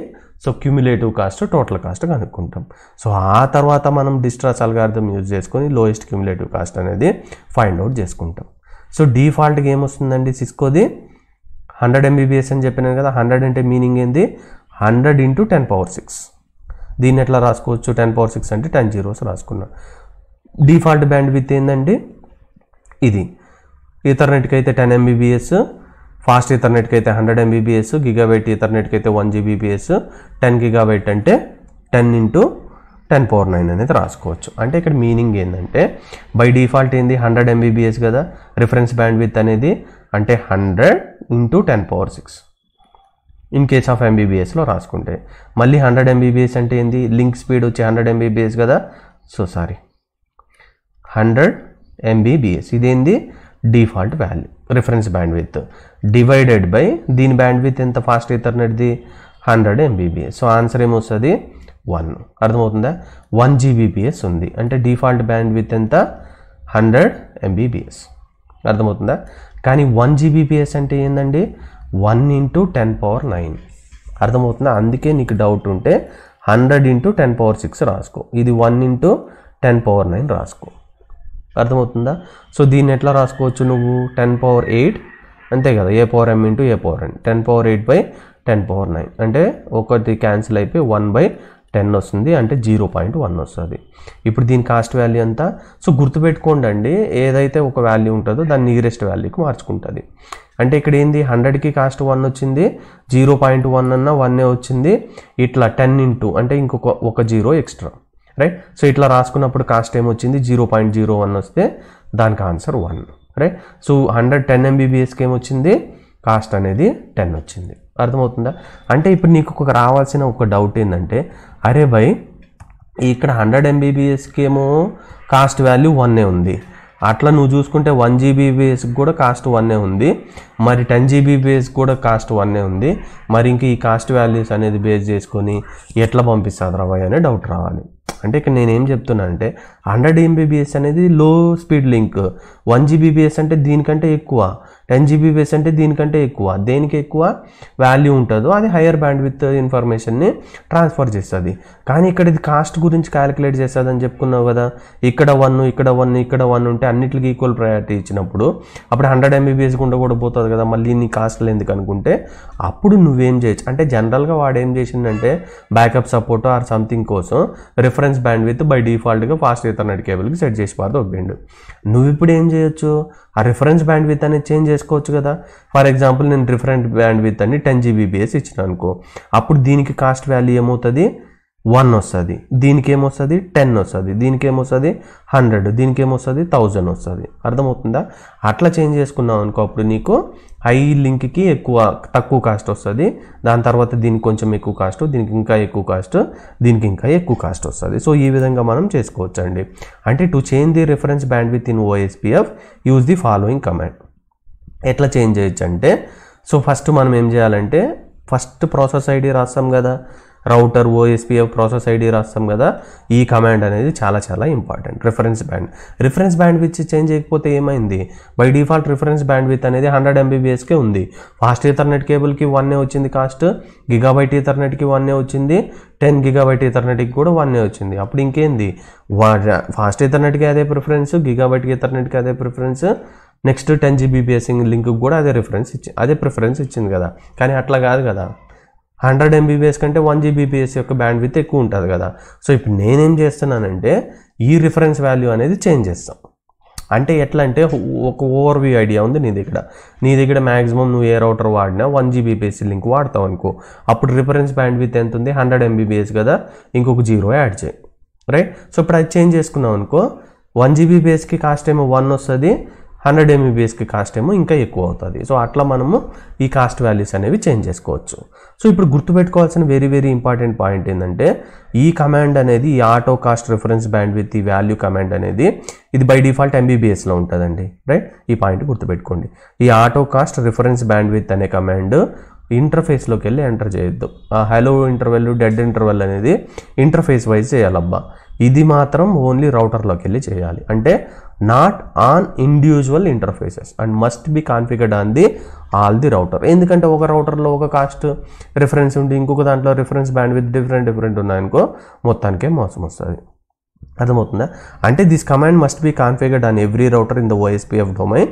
so cumulative cost total cost కనుక్కుంటాం. సో ఆ తర్వాత మనం డిస్ట్రాస్ అల్గారిథం యూజ్ చేసుకొని లోయెస్ట్ క్యూములేటివ్ కాస్ట్ అనేది ఫైండ్ అవుట్ చేసుకుంటాం. సో డిఫాల్ట్గా ఏమొస్తుందండి, సిస్కోది 100 MBPS అని చెప్పినాను కదా. 100 అంటే మీనింగ్ ఏంది, 100 × 10⁶. దీన్ని ఎట్లా రాసుకోవచ్చు, 10⁶ అంటే 10 zeros రాసుకున్నాం. డిఫాల్ట్ బ్యాండ్ విత్ ఏంటండి, ఇది ఈథర్నెట్కి అయితే 10 MBPS, ఫాస్ట్ ఈథర్నెట్కి అయితే 100 MBPS, గిగాబైట్ ఈథర్నెట్కి అయితే 1 Gbps, 10 GB అంటే 10 × 10⁹ అనేది రాసుకోవచ్చు. అంటే ఇక్కడ మీనింగ్ ఏంటంటే బై డిఫాల్ట్ ఏంది 100 MBPS కదా, రిఫరెన్స్ బ్యాండ్ విత్ అనేది అంటే 100 × 10⁶. ఇన్ కేస్ ఆఫ్ MBPSలో రాసుకుంటే మళ్ళీ 100 MBPS అంటే ఏంది, లింక్ స్పీడ్ వచ్చి 100 MBPS కదా, సో సారీ 100 MBPS ఇదేంది default value reference band with divided by దీని బ్యాండ్ విత్ ఎంత ఫాస్ట్ ఈథర్నెట్ది 100 MBPS. సో ఆన్సర్ ఏమొస్తుంది 1. అర్థమవుతుందా? 1 Gbps ఉంది అంటే డిఫాల్ట్ బ్యాండ్ విత్ ఎంత 100 MBPS. అర్థమవుతుందా? కానీ 1 Gbps అంటే ఏంటండి 1 × 10⁹. అర్థమవుతుందా? అందుకే నీకు డౌట్ ఉంటే 100 × 10⁶ రాసుకో, ఇది 1 × 10⁹ రాసుకో. అర్థమవుతుందా? సో దీన్ని ఎట్లా రాసుకోవచ్చు నువ్వు, 10⁸ అంతే కదా, A⁴m × A⁴n 10⁸8/10⁹ అంటే ఒకటి క్యాన్సిల్ అయిపోయి 1/10 వస్తుంది, అంటే 0.1 వస్తుంది. ఇప్పుడు దీని కాస్ట్ వాల్యూ ఎంత, సో గుర్తుపెట్టుకోండి అండి, ఏదైతే ఒక వాల్యూ ఉంటుందో దాన్ని నియరెస్ట్ వాల్యూకి మార్చుకుంటుంది. అంటే ఇక్కడ ఏంది 100కి కాస్ట్ 1 వచ్చింది, 0.1 అన్న 1 వచ్చింది, ఇట్లా 10 × అంటే ఒక 0 ఎక్స్ట్రా, రైట్. సో ఇట్లా రాసుకున్నప్పుడు కాస్ట్ ఏమొచ్చింది 0.01 వస్తే దానికి ఆన్సర్ 1, రైట్. సో 110 MBPSకి ఏమొచ్చింది, కాస్ట్ అనేది 10 వచ్చింది. అర్థమవుతుందా? అంటే ఇప్పుడు నీకు రావాల్సిన ఒక డౌట్ ఏంటంటే, అరే భయ్ ఇక్కడ 100 MBPSకి ఏమో కాస్ట్ వాల్యూ 1 ఉంది, అట్లా నువ్వు చూసుకుంటే 1 Gbpsకి కూడా కాస్ట్ 1 ఉంది, మరి 10 Gbps కూడా కాస్ట్ 1 ఉంది, మరి ఇంక ఈ కాస్ట్ వాల్యూస్ అనేది బేస్ చేసుకొని ఎట్లా పంపిస్తుంది రాబాయ్ అనే డౌట్ రావాలి. అంటే ఇక్కడ నేనేం చెప్తున్నా అంటే 100 MBPS అనేది లో స్పీడ్ లింక్, 1 Gbps అంటే దీనికంటే ఎక్కువ, 10 Gbps అంటే దీనికంటే ఎక్కువ. దేనికి ఎక్కువ వాల్యూ ఉంటుందో అది హయ్యర్ బ్యాండ్ విత్ ఇన్ఫర్మేషన్ని ట్రాన్స్ఫర్ చేస్తుంది. కానీ ఇక్కడ ఇది కాస్ట్ గురించి క్యాలిక్యులేట్ చేస్తుంది అని చెప్పుకున్నావు కదా, ఇక్కడ 1 ఇక్కడ 1 ఇక్కడ 1 ఉంటే అన్నిటికీ ఈక్వల్ ప్రయారిటీ ఇచ్చినప్పుడు అప్పుడు 100 MBPS గుండా కూడా పోతుంది కదా, మళ్ళీ నీ కాస్ట్లు ఎందుకు అనుకుంటే అప్పుడు నువ్వేం చేయొచ్చు అంటే, జనరల్గా వాడు ఏం చేసిందంటే బ్యాకప్ సపోర్ట్ ఆర్ సంథింగ్ కోసం రిఫరెన్స్ బ్యాండ్ విత్ బై డిఫాల్ట్గా ఫాస్ట్ ఈథర్నెట్ కేబుల్కి సెట్ చేసి పారు ఒప్పిండు. నువ్వు ఇప్పుడు ఏం చేయొచ్చు, ఆ రిఫరెన్స్ బ్యాండ్ విత్ అనేది చేంజ్ చేసుకోవచ్చు కదా. ఫర్ ఎగ్జాంపుల్ నేను రిఫరెన్స్ బ్యాండ్ విత్ అని 10 Gbps ఇచ్చిన అనుకో, అప్పుడు దీనికి కాస్ట్ వాల్యూ ఏమవుతుంది 1 వస్తుంది, దీనికి ఏమొస్తుంది 10 వస్తుంది, దీనికి ఏమొస్తుంది 100, దీనికి ఏమొస్తుంది 1000 వస్తుంది. అర్థమవుతుందా? అట్లా చేంజ్ చేసుకున్నావు అనుకో, అప్పుడు నీకు హై లింక్కి తక్కువ కాస్ట్ వస్తుంది, దాని తర్వాత దీనికి కొంచెం ఎక్కువ కాస్ట్, దీనికి ఇంకా ఎక్కువ కాస్ట్, దీనికి ఇంకా ఎక్కువ కాస్ట్ వస్తుంది. సో ఈ విధంగా మనం చేసుకోవచ్చు అండి. అంటే to change the reference band with in OSPF use the following command. ఎట్లా చేంజ్ చేయొచ్చు అంటే, సో ఫస్ట్ మనం ఏం చేయాలంటే ఫస్ట్ ప్రాసెస్ ఐడి రాస్తాం కదా, రౌటర్ OSPF ప్రాసెస్ ఐడి రాస్తాం కదా, ఈ కమాండ్ అనేది చాలా చాలా important. Reference band with change చేయకపోతే ఏమైంది, by default reference band with అనేది 100 MBPSకే ఉంది, ఫాస్ట్ ఈథర్నెట్ కేబుల్కి 1 వచ్చింది కాస్ట్, గిగాబైట్ ఈథర్నెట్కి 1 వచ్చింది, 10 GB ఈథర్నెట్కి కూడా 1 వచ్చింది. అప్పుడు ఇంకేంది, ఫాస్ట్ ఈథర్నెట్కి అదే ప్రిఫరెన్స్, గిగాబైట్ ఈథర్నెట్కి అదే ప్రిఫరెన్స్, నెక్స్ట్ 10 Gbps లింక్ కూడా అదే ప్రిఫరెన్స్ ఇచ్చింది కదా. కానీ అట్లా కాదు కదా, 100 MBPS కంటే 1 Gbps యొక్క బ్యాండ్ విత్ ఎక్కువ ఉంటుంది కదా. సో ఇప్పుడు నేనేం చేస్తున్నానంటే ఈ రిఫరెన్స్ వాల్యూ అనేది చేంజ్ చేస్తాం. అంటే ఎట్లా అంటే ఒక ఓవర్వ్యూ ఐడియా ఉంది నీ దగ్గర మ్యాక్సిమం నువ్వు ఏ రౌటర్ వాడినా 1 Gbps లింక్ వాడతావు అనుకో, అప్పుడు రిఫరెన్స్ బ్యాండ్విడ్త్ ఎంత ఉంది 100 Mbps కదా, ఇంకొక 0 యాడ్ చేయి, రైట్. సో ఇప్పుడు అది చేంజ్ చేసుకున్నావు అనుకో 1 Gbpsకి కాస్ట్ ఏమో 1 వస్తుంది, 100 Mbpsకి కాస్ట్ ఏమో ఇంకా ఎక్కువ అవుతుంది. సో అట్లా మనము ఈ కాస్ట్ వాల్యూస్ అనేవి చేంజ్ చేసుకోవచ్చు. సో ఇప్పుడు గుర్తుపెట్టుకోవాల్సిన వెరీ వెరీ ఇంపార్టెంట్ పాయింట్ ఏంటంటే ఈ కమాండ్ అనేది ఈ ఆటో కాస్ట్ రిఫరెన్స్ బ్యాండ్విడ్త్ ఈ వాల్యూ కమాండ్ అనేది ఇది బై డిఫాల్ట్ MBBSలో ఉంటుందండి, రైట్. ఈ పాయింట్ గుర్తుపెట్టుకోండి. ఈ ఆటో కాస్ట్ రిఫరెన్స్ బ్యాండ్విడ్త్ అనే కమాండ్ ఇంటర్ఫేస్లోకి వెళ్ళి ఎంటర్ చేయొద్దు. హలో ఇంటర్వెల్ డెడ్ ఇంటర్వెల్ అనేది ఇంటర్ఫేస్ వైజ్ చేయాలబ్బా. ఇది మాత్రం ఓన్లీ రౌటర్లోకి వెళ్ళి చేయాలి. అంటే not on individual interfaces and must be configured on the all the router. ఎందుకంటే ఒక రౌటర్లో ఒక కాస్ట్ రిఫరెన్స్ ఉండి ఇంకొక దాంట్లో రిఫరెన్స్ బ్యాండ్విడ్త్ డిఫరెంట్ ఉన్నాయనుకో మొత్తానికే మోసం వస్తుంది. అర్థమవుతుందా? అంటే this command must be configured on every router in the OSPF domain.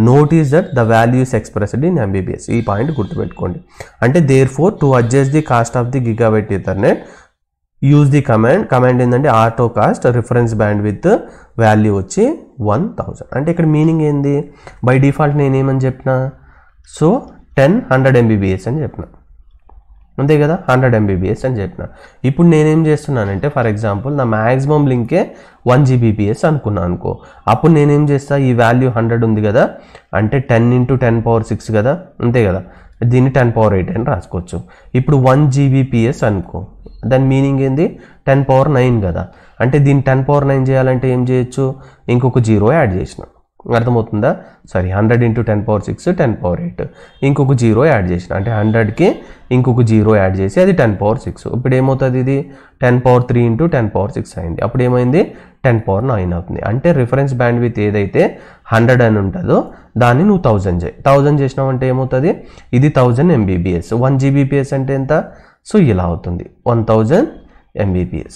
Notice that the values expressed in MBBS. ఈ పాయింట్ గుర్తుపెట్టుకోండి. అంటే therefore to adjust the cost of the gigabyte Ethernet use the command ఏంటంటే auto cost reference bandwidth value వచ్చి 1000. అంటే ఇక్కడ మీనింగ్ ఏంది, బై డిఫాల్ట్ నేనేమని చెప్పిన, సో 100 Mbps అని చెప్పిన, అంతే కదా, 100 Mbps అని చెప్పిన. ఇప్పుడు నేనేం చేస్తున్నానంటే ఫర్ ఎగ్జాంపుల్ నా మ్యాక్సిమం లింకే 1 Gbps అనుకున్నాను అనుకో, అప్పుడు నేనేం చేస్తా, ఈ వాల్యూ 100 ఉంది కదా, అంటే 10 × 10⁶ కదా, అంతే కదా, దీన్ని 10⁸ అని రాసుకోవచ్చు. ఇప్పుడు 1 Gbps అనుకో, దాని మీనింగ్ ఏంది 10⁹ కదా, అంటే దీన్ని 10⁹ చేయాలంటే ఏం చేయొచ్చు, ఇంకొక 0 యాడ్ చేసిన. అర్థమవుతుందా? సారీ 100 × 10⁶ 10⁸. ఇంకొక 0 యాడ్ చేసిన, అంటే 100కి ఇంకొక 0 యాడ్ చేసి అది 10⁶. ఇప్పుడు ఏమవుతుంది, ఇది 10⁻³ × 10⁶ అయింది. అప్పుడు ఏమైంది 10⁹ అవుతుంది. అంటే రిఫరెన్స్ బ్యాండ్విడ్త్ ఏదైతే 100 అని ఉంటుందో దాన్ని నువ్వు 1000 చేయి. 1000 చేసినావు అంటే ఏమవుతుంది, ఇది 1000 Mbps. 1 Gbps అంటే ఎంత, సో ఇలా అవుతుంది 1000 Mbps.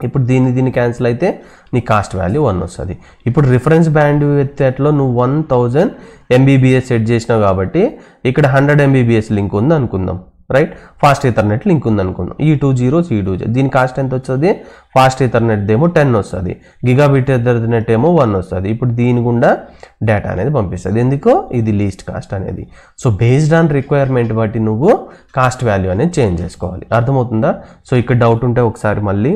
ఇప్పుడు దీన్ని క్యాన్సిల్ అయితే నీ కాస్ట్ వాల్యూ 1 వస్తుంది. ఇప్పుడు రిఫరెన్స్ బ్యాండ్విడ్త్లో నువ్వు 1000 Mbps సెట్ చేసినావు కాబట్టి ఇక్కడ 100 Mbps లింక్ ఉంది అనుకుందాం, రైట్. ఫాస్ట్ ఈథర్నెట్ లింక్ ఉంది అనుకుందాం, ఈ 2 zeros ఈ 2 zeros. దీని కాస్ట్ ఎంత వస్తుంది, ఫాస్ట్ ఈథర్నెట్ ఏమో 10 వస్తుంది, గిగాబిట్ ఈథర్నెట్ ఏమో 1 వస్తుంది. ఇప్పుడు దీని గుండా డేటా అనేది పంపిస్తుంది. ఎందుకో ఇది లీస్ట్ కాస్ట్ అనేది. సో బేస్డ్ ఆన్ రిక్వైర్మెంట్ బట్టి నువ్వు కాస్ట్ వాల్యూ అనేది చేంజ్ చేసుకోవాలి. అర్థమవుతుందా? సో ఇక్కడ డౌట్ ఉంటే ఒకసారి మళ్ళీ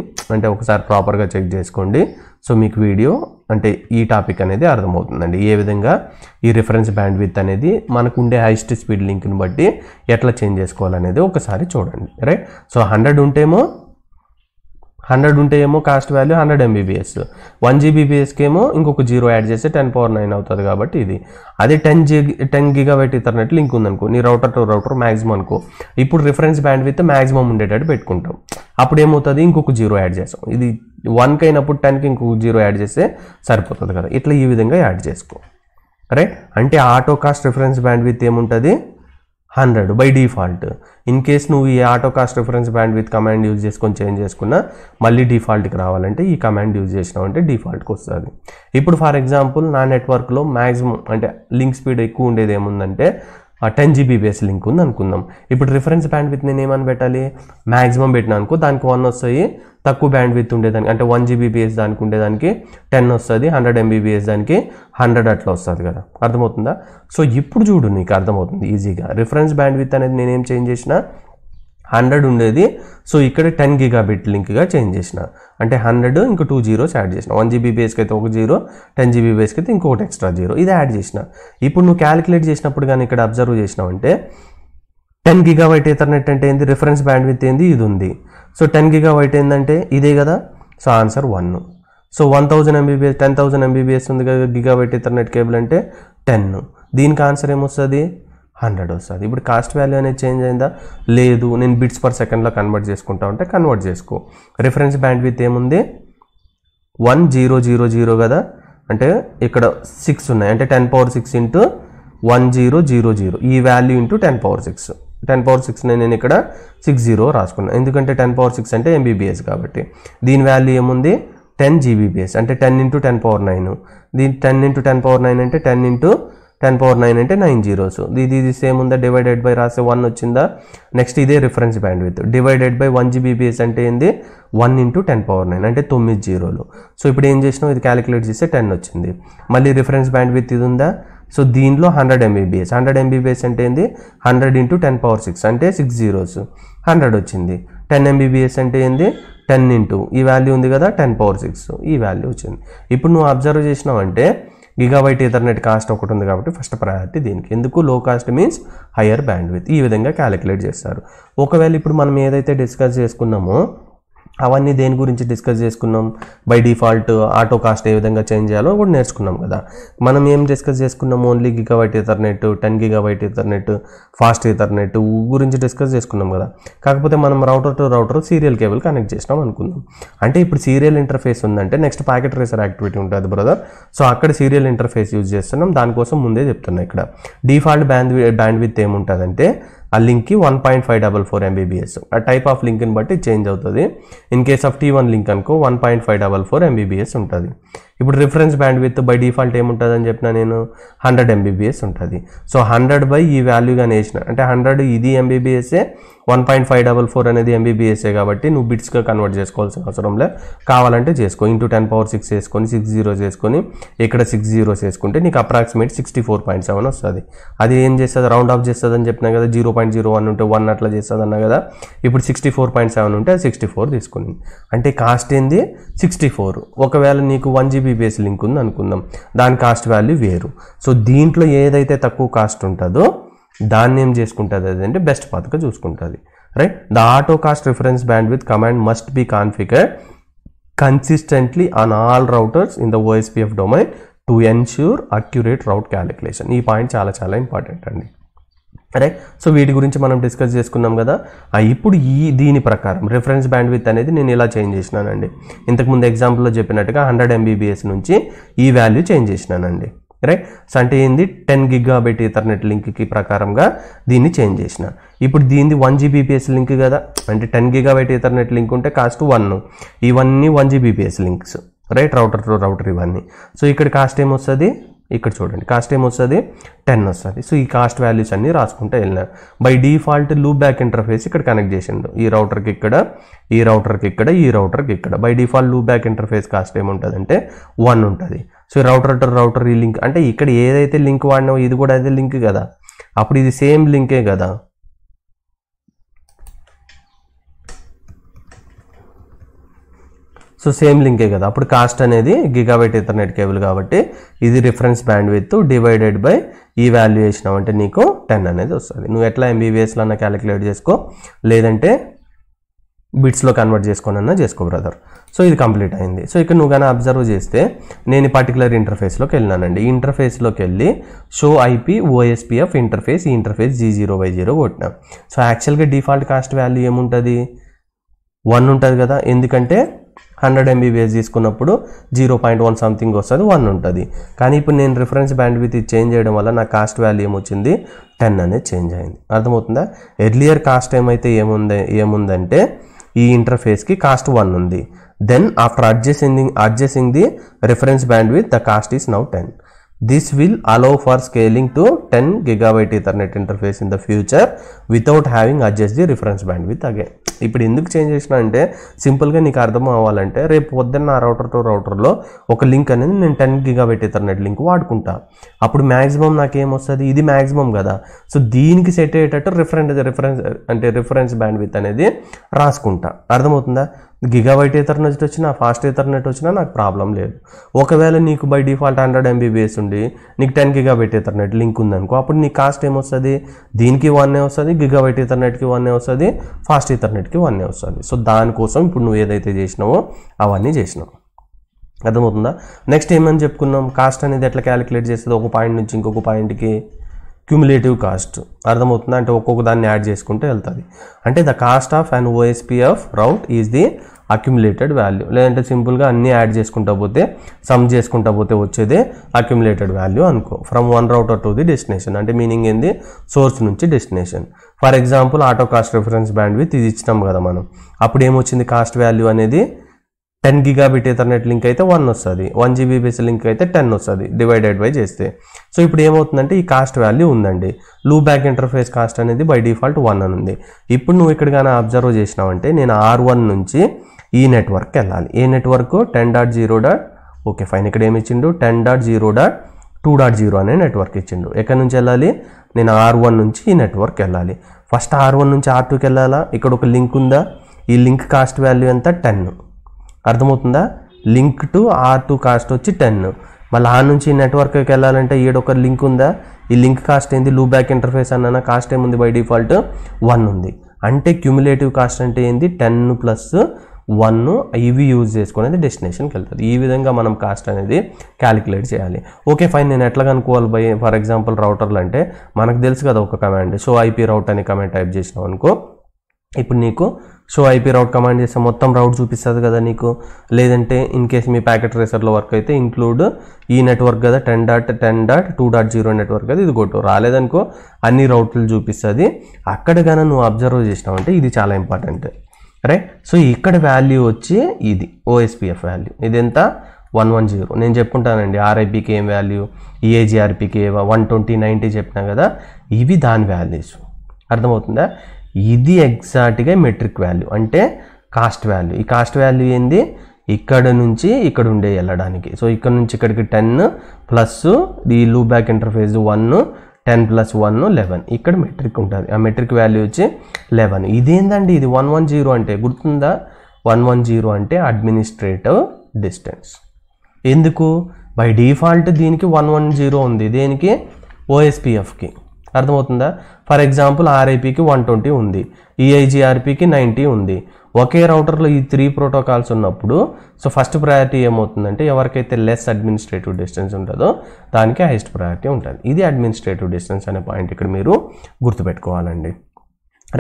ఒకసారి ప్రాపర్గా చెక్ చేసుకోండి. సో మీకు వీడియో అంటే ఈ టాపిక్ అనేది అర్థమవుతుందండి. ఏ విధంగా ఈ రిఫరెన్స్ బ్యాండ్విడ్త్ అనేది మనకు ఉండే హైయెస్ట్ స్పీడ్ లింక్ని బట్టి ఎట్లా చేంజ్ చేసుకోవాలనేది ఒకసారి చూడండి, రైట్. సో 100 ఉంటే ఏమో కాస్ట్ వాల్యూ 100 Mbps. 1 Gbpsకి ఏమో ఇంకొక 0 యాడ్ చేస్తే 10⁹ అవుతుంది కాబట్టి ఇది. అదే 10 GB ఈథర్నెట్ లింక్ ఉందనుకో, నీ రౌటర్ టు రౌటర్ మ్యాక్సిమం అనుకో, ఇప్పుడు రిఫరెన్స్ బ్యాండ్విడ్త్ మ్యాక్సిమం ఉండేటట్టు పెట్టుకుంటాం. అప్పుడు ఏమవుతుంది, ఇంకొక 0 యాడ్ చేస్తాం. ఇది 1కి అయినప్పుడు 10కి ఇంకొక 0 యాడ్ చేస్తే సరిపోతుంది కదా. ఇట్లా ఈ విధంగా యాడ్ చేసుకో, రైట్. అంటే ఆటో కాస్ట్ రిఫరెన్స్ బ్యాండ్విడ్త్ ఏముంటుంది 100 బై డిఫాల్ట్. ఇన్ కేస్ నువ్వు ఈ auto cost reference bandwidth command use చేసుకొని చేంజ్ చేసుకున్నా మళ్ళీ డిఫాల్ట్కి రావాలంటే ఈ కమాండ్ యూజ్ చేసినావు అంటే డిఫాల్ట్కి వస్తుంది. ఇప్పుడు ఫర్ ఎగ్జాంపుల్ నా నెట్వర్క్లో మ్యాక్సిమం అంటే లింక్ స్పీడ్ ఎక్కువ ఉండేది ఏముందంటే 10 Gbps లింక్ ఉంది అనుకుందాం. ఇప్పుడు రిఫరెన్స్ బ్యాండ్విడ్త్ నేను ఏమని పెట్టాలి, మ్యాక్సిమం పెట్టినా అనుకో, దానికి 1 వస్తాయి. తక్కువ బ్యాండ్విడ్త్ ఉండేదానికి అంటే 1 Gbps దానికి ఉండేదానికి 10 వస్తుంది, 100 Mbps దానికి 100 అట్లా వస్తుంది కదా. అర్థమవుతుందా? సో ఇప్పుడు చూడు నీకు అర్థమవుతుంది ఈజీగా. రిఫరెన్స్ బ్యాండ్విడ్త్ అనేది నేనేం చేంజ్ చేసిన, 100 ఉండేది, సో ఇక్కడ 10 Gb లింక్గా చేంజ్ చేసిన, అంటే 100 ఇంకో 2 zeros యాడ్ చేసిన. 1 Gbpsకి అయితే ఒక 0, 10 Gbpsకి అయితే ఇంకొకటి ఎక్స్ట్రా 0, ఇది యాడ్ చేసిన. ఇప్పుడు నువ్వు క్యాలిక్యులేట్ చేసినప్పుడు కానీ ఇక్కడ అబ్జర్వ్ చేసినావు అంటే 10 GB ఈథర్నెట్ అంటే ఏంది, రిఫరెన్స్ బ్యాండ్విడ్త్ ఏంది, ఇది ఉంది. సో 10 GB ఏంటంటే ఇదే కదా. So answer 1. So 1000 Mbps 10,000 Mbps ఉంది కదా గిగాబైట్ ఈథర్నెట్ కేబుల్ అంటే 10. దీనికి ఆన్సర్ ఏమొస్తుంది, 100 వస్తుంది. ఇప్పుడు కాస్ట్ వాల్యూ అనేది చేంజ్ అయిందా, లేదు. నేను బిట్స్ పర్ సెకండ్లో కన్వర్ట్ చేసుకుంటా ఉంటే కన్వర్ట్ చేసుకో. రిఫరెన్స్ బ్యాండ్విడ్త్ ఏముంది 1000 కదా, అంటే ఇక్కడ 6 ఉన్నాయి, అంటే 10⁶ ఇంటూ 1000 ఈ వాల్యూ ఇంటూ 10⁶. 10⁶ నేను ఇక్కడ 60 రాసుకున్నాను, ఎందుకంటే 10⁶ అంటే Mbps కాబట్టి. దీని వాల్యూ ఏముంది 10 Gbps, అంటే 10 × 10⁹. దీని 10 × 10⁹ అంటే 10 × 10⁻9 అంటే 9 zeros. ఇది సేమ్ ఉందా, డివైడెడ్ బై రాసే 1 వచ్చిందా. నెక్స్ట్ ఇదే reference bandwidth divided by 1 Gbps అంటే ఏంది 1 × 10⁻9 అంటే 9 zeros. సో ఇప్పుడు ఏం చేసినాం, ఇది క్యాలిక్యులేట్ చేస్తే 10 వచ్చింది. మళ్ళీ రిఫరెన్స్ బ్యాండ్విడ్త్ ఇది ఉందా. సో దీనిలో 100 Mbps, 100 Mbps అంటే ఏంది 100 × 10⁻6 అంటే 6 zeros, 100 వచ్చింది. 10 Mbps అంటే ఏంది 10 × ఈ వాల్యూ ఉంది కదా 10⁻6 ఈ వాల్యూ వచ్చింది. ఇప్పుడు నువ్వు అబ్జర్వ్ చేసినావంటే గిగాబైట్ ఈథర్నెట్ కాస్ట్ ఒకటి ఉంది కాబట్టి ఫస్ట్ ప్రయారిటీ దీనికి. ఎందుకు, లో కాస్ట్ మీన్స్ హయ్యర్ బ్యాండ్విడ్త్. ఈ విధంగా క్యాలిక్యులేట్ చేస్తారు. ఒకవేళ ఇప్పుడు మనం ఏదైతే డిస్కస్ చేసుకున్నామో అవన్నీ దేని గురించి డిస్కస్ చేసుకున్నాం, బై డిఫాల్ట్ ఆటో కాస్ట్ ఏ విధంగా చేంజ్ చేయాలో కూడా నేర్చుకున్నాం కదా. మనం ఏం డిస్కస్ చేసుకున్నాం, only Gigabyte Ethernet, 10 GB Ethernet, fast Ethernet గురించి డిస్కస్ చేసుకున్నాం కదా. కాకపోతే మనం router to router serial cable connect చేసినాం అనుకుందాం. అంటే ఇప్పుడు సీరియల్ ఇంటర్ఫేస్ ఉందంటే నెక్స్ట్ ప్యాకెట్ ట్రేసర్ యాక్టివిటీ ఉంటుంది బ్రదర్. సో అక్కడ సీరియల్ ఇంటర్ఫేస్ యూజ్ చేస్తున్నాం. దానికోసం ముందే చెప్తున్నా, ఇక్కడ డిఫాల్ట్ బ్యాండ్విడ్త్ ఏముంటుందంటే ఆ లింక్కి 1.544 Mbps. ఆ టైప్ ఆఫ్ లింక్ని బట్టి చేంజ్ అవుతుంది. In case of T1 link అనుకో 1.544 Mbps ఉంటుంది. ఇప్పుడు రిఫరెన్స్ బ్యాండ్విడ్త్ బై డిఫాల్ట్ ఏముంటుంది అని చెప్పిన నేను 100 Mbps ఉంటుంది. సో 100 బై ఈ వాల్యూగా వేసిన అంటే 100 ఇది MBBSఏ, 1.544 అనేది MBBSఏ కాబట్టి నువ్వు బిట్స్గా కన్వర్ట్ చేసుకోవాల్సిన అవసరం లే. కావాలంటే చేసుకో, ఇంటూ 10⁻6 వేసుకొని 6 zeros వేసుకొని ఇక్కడ 6 zeros వేసుకుంటే నీకు అప్రాక్సిమేట్ 64.7 వస్తుంది. అది ఏం చేస్తుంది, రౌండ్ ఆఫ్ చేస్తుంది అని చెప్పినా కదా. 0.01 ఉంటే 1 అట్లా చేస్తుంది అన్నా కదా. ఇప్పుడు 64.7 ఉంటే 64 తీసుకుని అంటే కాస్ట్ ఏంది 64. ఒకవేళ నీకు 1 Gbps లింక్ ఉంది అనుకుందాం, దాని కాస్ట్ వాల్యూ వేరు. సో దీంట్లో ఏదైతే తక్కువ కాస్ట్ ఉంటుందో దాన్ని ఏం చేసుకుంటుంది అదంటే బెస్ట్ పాత్గా చూసుకుంటుంది, right. The auto cost reference bandwidth command must be configured consistently on all routers in the OSPF domain to ensure accurate route calculation. ఈ పాయింట్ చాలా చాలా ఇంపార్టెంట్ అండి, రైట్. సో వీటి గురించి మనం డిస్కస్ చేసుకున్నాం కదా. ఇప్పుడు దీని ప్రకారం రిఫరెన్స్ బ్యాండ్విడ్త్ అనేది నేను ఇలా చేంజ్ చేసినానండి. ఇంతకుముందు ఎగ్జాంపుల్లో చెప్పినట్టుగా 100 Mbps నుంచి ఈ వాల్యూ చేంజ్ చేసినానండి, రైట్. సో అంటే ఏంది 10 GB ఈథర్నెట్ లింక్కి ప్రకారంగా దీన్ని చేంజ్ చేసిన. ఇప్పుడు దీనిది 1 Gbps లింక్ కదా, అంటే 10 GB ఈథర్నెట్ లింక్ ఉంటే కాస్ట్ 1, ఇవన్నీ 1 Gbps links, right, router to router ఇవన్నీ. సో ఇక్కడ కాస్ట్ ఏమొస్తుంది, ఇక్కడ చూడండి కాస్ట్ ఏమొస్తుంది 10 వస్తుంది. సో ఈ కాస్ట్ వాల్యూస్ అన్నీ రాసుకుంటే వెళ్ళినారు. By default loop back interface ఇక్కడ కనెక్ట్ చేసిండు, ఈ రౌటర్కి ఇక్కడ, ఈ రౌటర్కి ఇక్కడ, ఈ రౌటర్కి ఇక్కడ. By default loop back interface cost ఏముంటుంది అంటే 1 ఉంటుంది. సో రౌటర్ టు రౌటర్ ఈ లింక్ అంటే ఇక్కడ ఏదైతే లింక్ వాడినావో ఇది కూడా అదే లింక్ కదా, అప్పుడు ఇది సేమ్ లింకే కదా. సో సేమ్ లింకే కదా, అప్పుడు కాస్ట్ అనేది గిగాబైట్ ఈథర్నెట్ కేబుల్ కాబట్టి ఇది రిఫరెన్స్ బ్యాండ్విడ్త్ డివైడెడ్ బై ఈ వాల్యూ వేసినావు అంటే నీకు 10 అనేది వస్తుంది. నువ్వు ఎట్లా MBBSలో అన్నా క్యాలిక్యులేట్ చేసుకో, లేదంటే బిట్స్లో కన్వర్ట్ చేసుకోనన్నా చేసుకో బ్రదర్. సో ఇది కంప్లీట్ అయింది. సో ఇక్కడ నువ్వు కానీ అబ్జర్వ్ చేస్తే నేను ఈ పర్టికులర్ ఇంటర్ఫేస్లోకి వెళ్ళినానండి. ఈ ఇంటర్ఫేస్లోకి వెళ్ళి షో IP OSPF ఇంటర్ఫేస్, ఈ ఇంటర్ఫేస్ G0/0 కొట్టినా. సో యాక్చువల్గా డిఫాల్ట్ కాస్ట్ వాల్యూ ఏముంటుంది 1 ఉంటుంది కదా, ఎందుకంటే 100 Mbps తీసుకున్నప్పుడు 0.1 సంథింగ్ వస్తుంది, 1 ఉంటుంది. కానీ ఇప్పుడు నేను రిఫరెన్స్ బ్యాండ్విడ్త్ చేంజ్ చేయడం వల్ల నా కాస్ట్ వాల్యూ ఏమొచ్చింది 10 అనేది చేంజ్ అయింది. అర్థమవుతుందా. ఎర్లియర్ కాస్ట్ ఏమైతే ఏముందంటే ఈ ఇంటర్ఫేస్కి కాస్ట్ 1 ఉంది. Then after adjusting the reference bandwidth the cost is now 10. This will allow for scaling to 10 GB Ethernet interface in the future without having adjust the reference bandwidth again. ఇప్పుడు ఎందుకు చేంజ్ చేసినా అంటే సింపుల్గా నీకు అర్థం అవ్వాలంటే రేపు పొద్దున్న నా రౌటర్ టు రౌటర్లో ఒక లింక్ అనేది నేను 10 GB Ethernet లింక్ వాడుకుంటా. అప్పుడు మ్యాక్సిమం నాకేమొస్తుంది, ఇది మ్యాక్సిమం కదా. సో దీనికి సెట్ అయ్యేటట్టు రిఫరెన్స్ బ్యాండ్విడ్త్ అనేది రాసుకుంటా. అర్థమవుతుందా. గిగాబైట్ ఈథర్నెట్ వచ్చినా ఫాస్ట్ ఈథర్నెట్ వచ్చినా నాకు ప్రాబ్లం లేదు. ఒకవేళ నీకు బై డిఫాల్ట్ 100 Mbps ఉండి నీకు 10 GB ఈథర్నెట్ లింక్ ఉందనుకో, అప్పుడు నీ కాస్ట్ ఏమొస్తుంది, దీనికి 1 వస్తుంది, గిగాబైట్ ఈథర్నెట్కి 1 వస్తుంది, ఫాస్ట్ ఈథర్నెట్కి 1 వస్తుంది. సో దానికోసం ఇప్పుడు నువ్వు ఏదైతే చేసినావో అవన్నీ చేసినావు. అర్థమవుతుందా. నెక్స్ట్ ఏమని చెప్పుకున్నాం, కాస్ట్ అనేది ఎట్లా క్యాలిక్యులేట్ చేస్తుంది, ఒక పాయింట్ నుంచి ఇంకొక పాయింట్కి క్యూములేటివ్ కాస్ట్. అర్థమవుతుందా, అంటే ఒక్కొక్క దాన్ని యాడ్ చేసుకుంటూ వెళ్తుంది. అంటే the cost of an OSPF route is the accumulated value. లేదంటే సింపుల్గా అన్నీ యాడ్ చేసుకుంటా పోతే సమ్ చేసుకుంటా పోతే వచ్చేదే అక్యుములేటెడ్ వాల్యూ అనుకో. From one router to the destination అంటే మీనింగ్ ఏంది, సోర్స్ నుంచి destination. For example auto cost reference bandwidth ఇది ఇచ్చినాం కదా మనం, అప్పుడు ఏమొచ్చింది కాస్ట్ వాల్యూ అనేది 10 గిగాబిట్ ఎథర్నెట్ లింక్ అయితే 1 వస్తుంది, 1 GB బేస్ లింక్ అయితే 10 వస్తుంది డివైడెడ్ బై చేస్తే. సో ఇప్పుడు ఏమవుతుందంటే ఈ కాస్ట్ వాల్యూ ఉందండి. లూప్ బ్యాక్ ఇంటర్ఫేస్ కాస్ట్ అనేది బై డిఫాల్ట్ 1 అని ఉంది. ఇప్పుడు నువ్వు ఇక్కడ కానీ అబ్జర్వ్ చేసినావంటే నేను R1 నుంచి ఈ నెట్వర్క్కి వెళ్ళాలి. ఏ నెట్వర్క్ 10.0. ఓకే ఫైన్, ఇక్కడ ఏమి ఇచ్చిండు 10.0.2.0 అనే నెట్వర్క్ ఇచ్చిండు. ఎక్కడి నుంచి వెళ్ళాలి, నేను R1 నుంచి ఈ నెట్వర్క్ వెళ్ళాలి. ఫస్ట్ R1 నుంచి R2కి వెళ్ళాలా, ఇక్కడ ఒక లింక్ ఉందా, ఈ లింక్ కాస్ట్ వాల్యూ ఎంత 10. అర్థమవుతుందా, లింక్ టు R2 కాస్ట్ వచ్చి 10. మళ్ళీ ఆ నుంచి నెట్వర్క్కి వెళ్ళాలంటే ఈడొక లింక్ ఉందా, ఈ లింక్ కాస్ట్ ఏంది, లూప్ బ్యాక్ ఇంటర్ఫేస్ అన్న కాస్ట్ ఏముంది బై డిఫాల్ట్ 1 ఉంది. అంటే క్యూములేటివ్ కాస్ట్ అంటే ఏంది 10 + 1 ఇవి యూజ్ చేసుకునేది డెస్టినేషన్కి వెళ్తుంది. ఈ విధంగా మనం కాస్ట్ అనేది క్యాలిక్యులేట్ చేయాలి. ఓకే ఫైన్, నేను ఎట్లా కనుక్కోవాలి బై ఫర్ ఎగ్జాంపుల్ రౌటర్లు అంటే మనకు తెలుసు కదా, ఒక కమాండ్ షో ఐపీ రౌట్ అనే కమాండ్ టైప్ చేసినావు అనుకో, ఇప్పుడు నీకు షో ఐపీ రౌట్ కమాండ్ చేస్తే మొత్తం రౌట్ చూపిస్తుంది కదా నీకు. లేదంటే ఇన్ కేస్ మీ ప్యాకెట్ ట్రేసర్లో వర్క్ అయితే ఇంక్లూడ్ ఈ నెట్వర్క్ కదా 10.10.2.0 నెట్వర్క్ కదా, ఇది కొట్టు. రాలేదనుకో అన్ని రౌట్లు చూపిస్తుంది. అక్కడ కానీ నువ్వు అబ్జర్వ్ చేసినావంటే ఇది చాలా ఇంపార్టెంట్, రైట్. సో ఇక్కడ వాల్యూ వచ్చి ఇది OSPF వాల్యూ, ఇది ఎంత 110. నేను చెప్పుకుంటానండి RIPకి ఏం వాల్యూ, EAGRPకి 120/90 చెప్పినా కదా, ఇవి దాని వాల్యూస్. అర్థమవుతుందా, ఇది ఎగ్జాక్ట్గా మెట్రిక్ వాల్యూ అంటే కాస్ట్ వాల్యూ. ఈ కాస్ట్ వాల్యూ ఏంది, ఇక్కడ నుంచి ఇక్కడ ఉండే వెళ్ళడానికి. సో ఇక్కడ నుంచి ఇక్కడికి 10 ప్లస్ ఈ లూప్ బ్యాక్ ఇంటర్ఫేస్ 1, 10 + 1 11. ఇక్కడ మెట్రిక్ ఉంటుంది, ఆ మెట్రిక్ వాల్యూ వచ్చి 11. ఇదేందండి, ఇది 110 అంటే గుర్తుందా, 110 అంటే అడ్మినిస్ట్రేటివ్ డిస్టెన్స్. ఎందుకు, బై డిఫాల్ట్ దీనికి 110 ఉంది, దేనికి OSPFకి. అర్థమవుతుందా, ఫర్ ఎగ్జాంపుల్ RIPకి 120 ఉంది, EIGRPకి 90 ఉంది. ఒకే రౌటర్లో ఈ 3 ప్రోటోకాల్స్ ఉన్నప్పుడు సో ఫస్ట్ ప్రయారిటీ ఏమవుతుందంటే ఎవరికైతే లెస్ అడ్మినిస్ట్రేటివ్ డిస్టెన్స్ ఉంటుందో దానికి హైయెస్ట్ ప్రయారిటీ ఉంటుంది. ఇది అడ్మినిస్ట్రేటివ్ డిస్టెన్స్ అనే పాయింట్ ఇక్కడ మీరు గుర్తుపెట్టుకోవాలండి,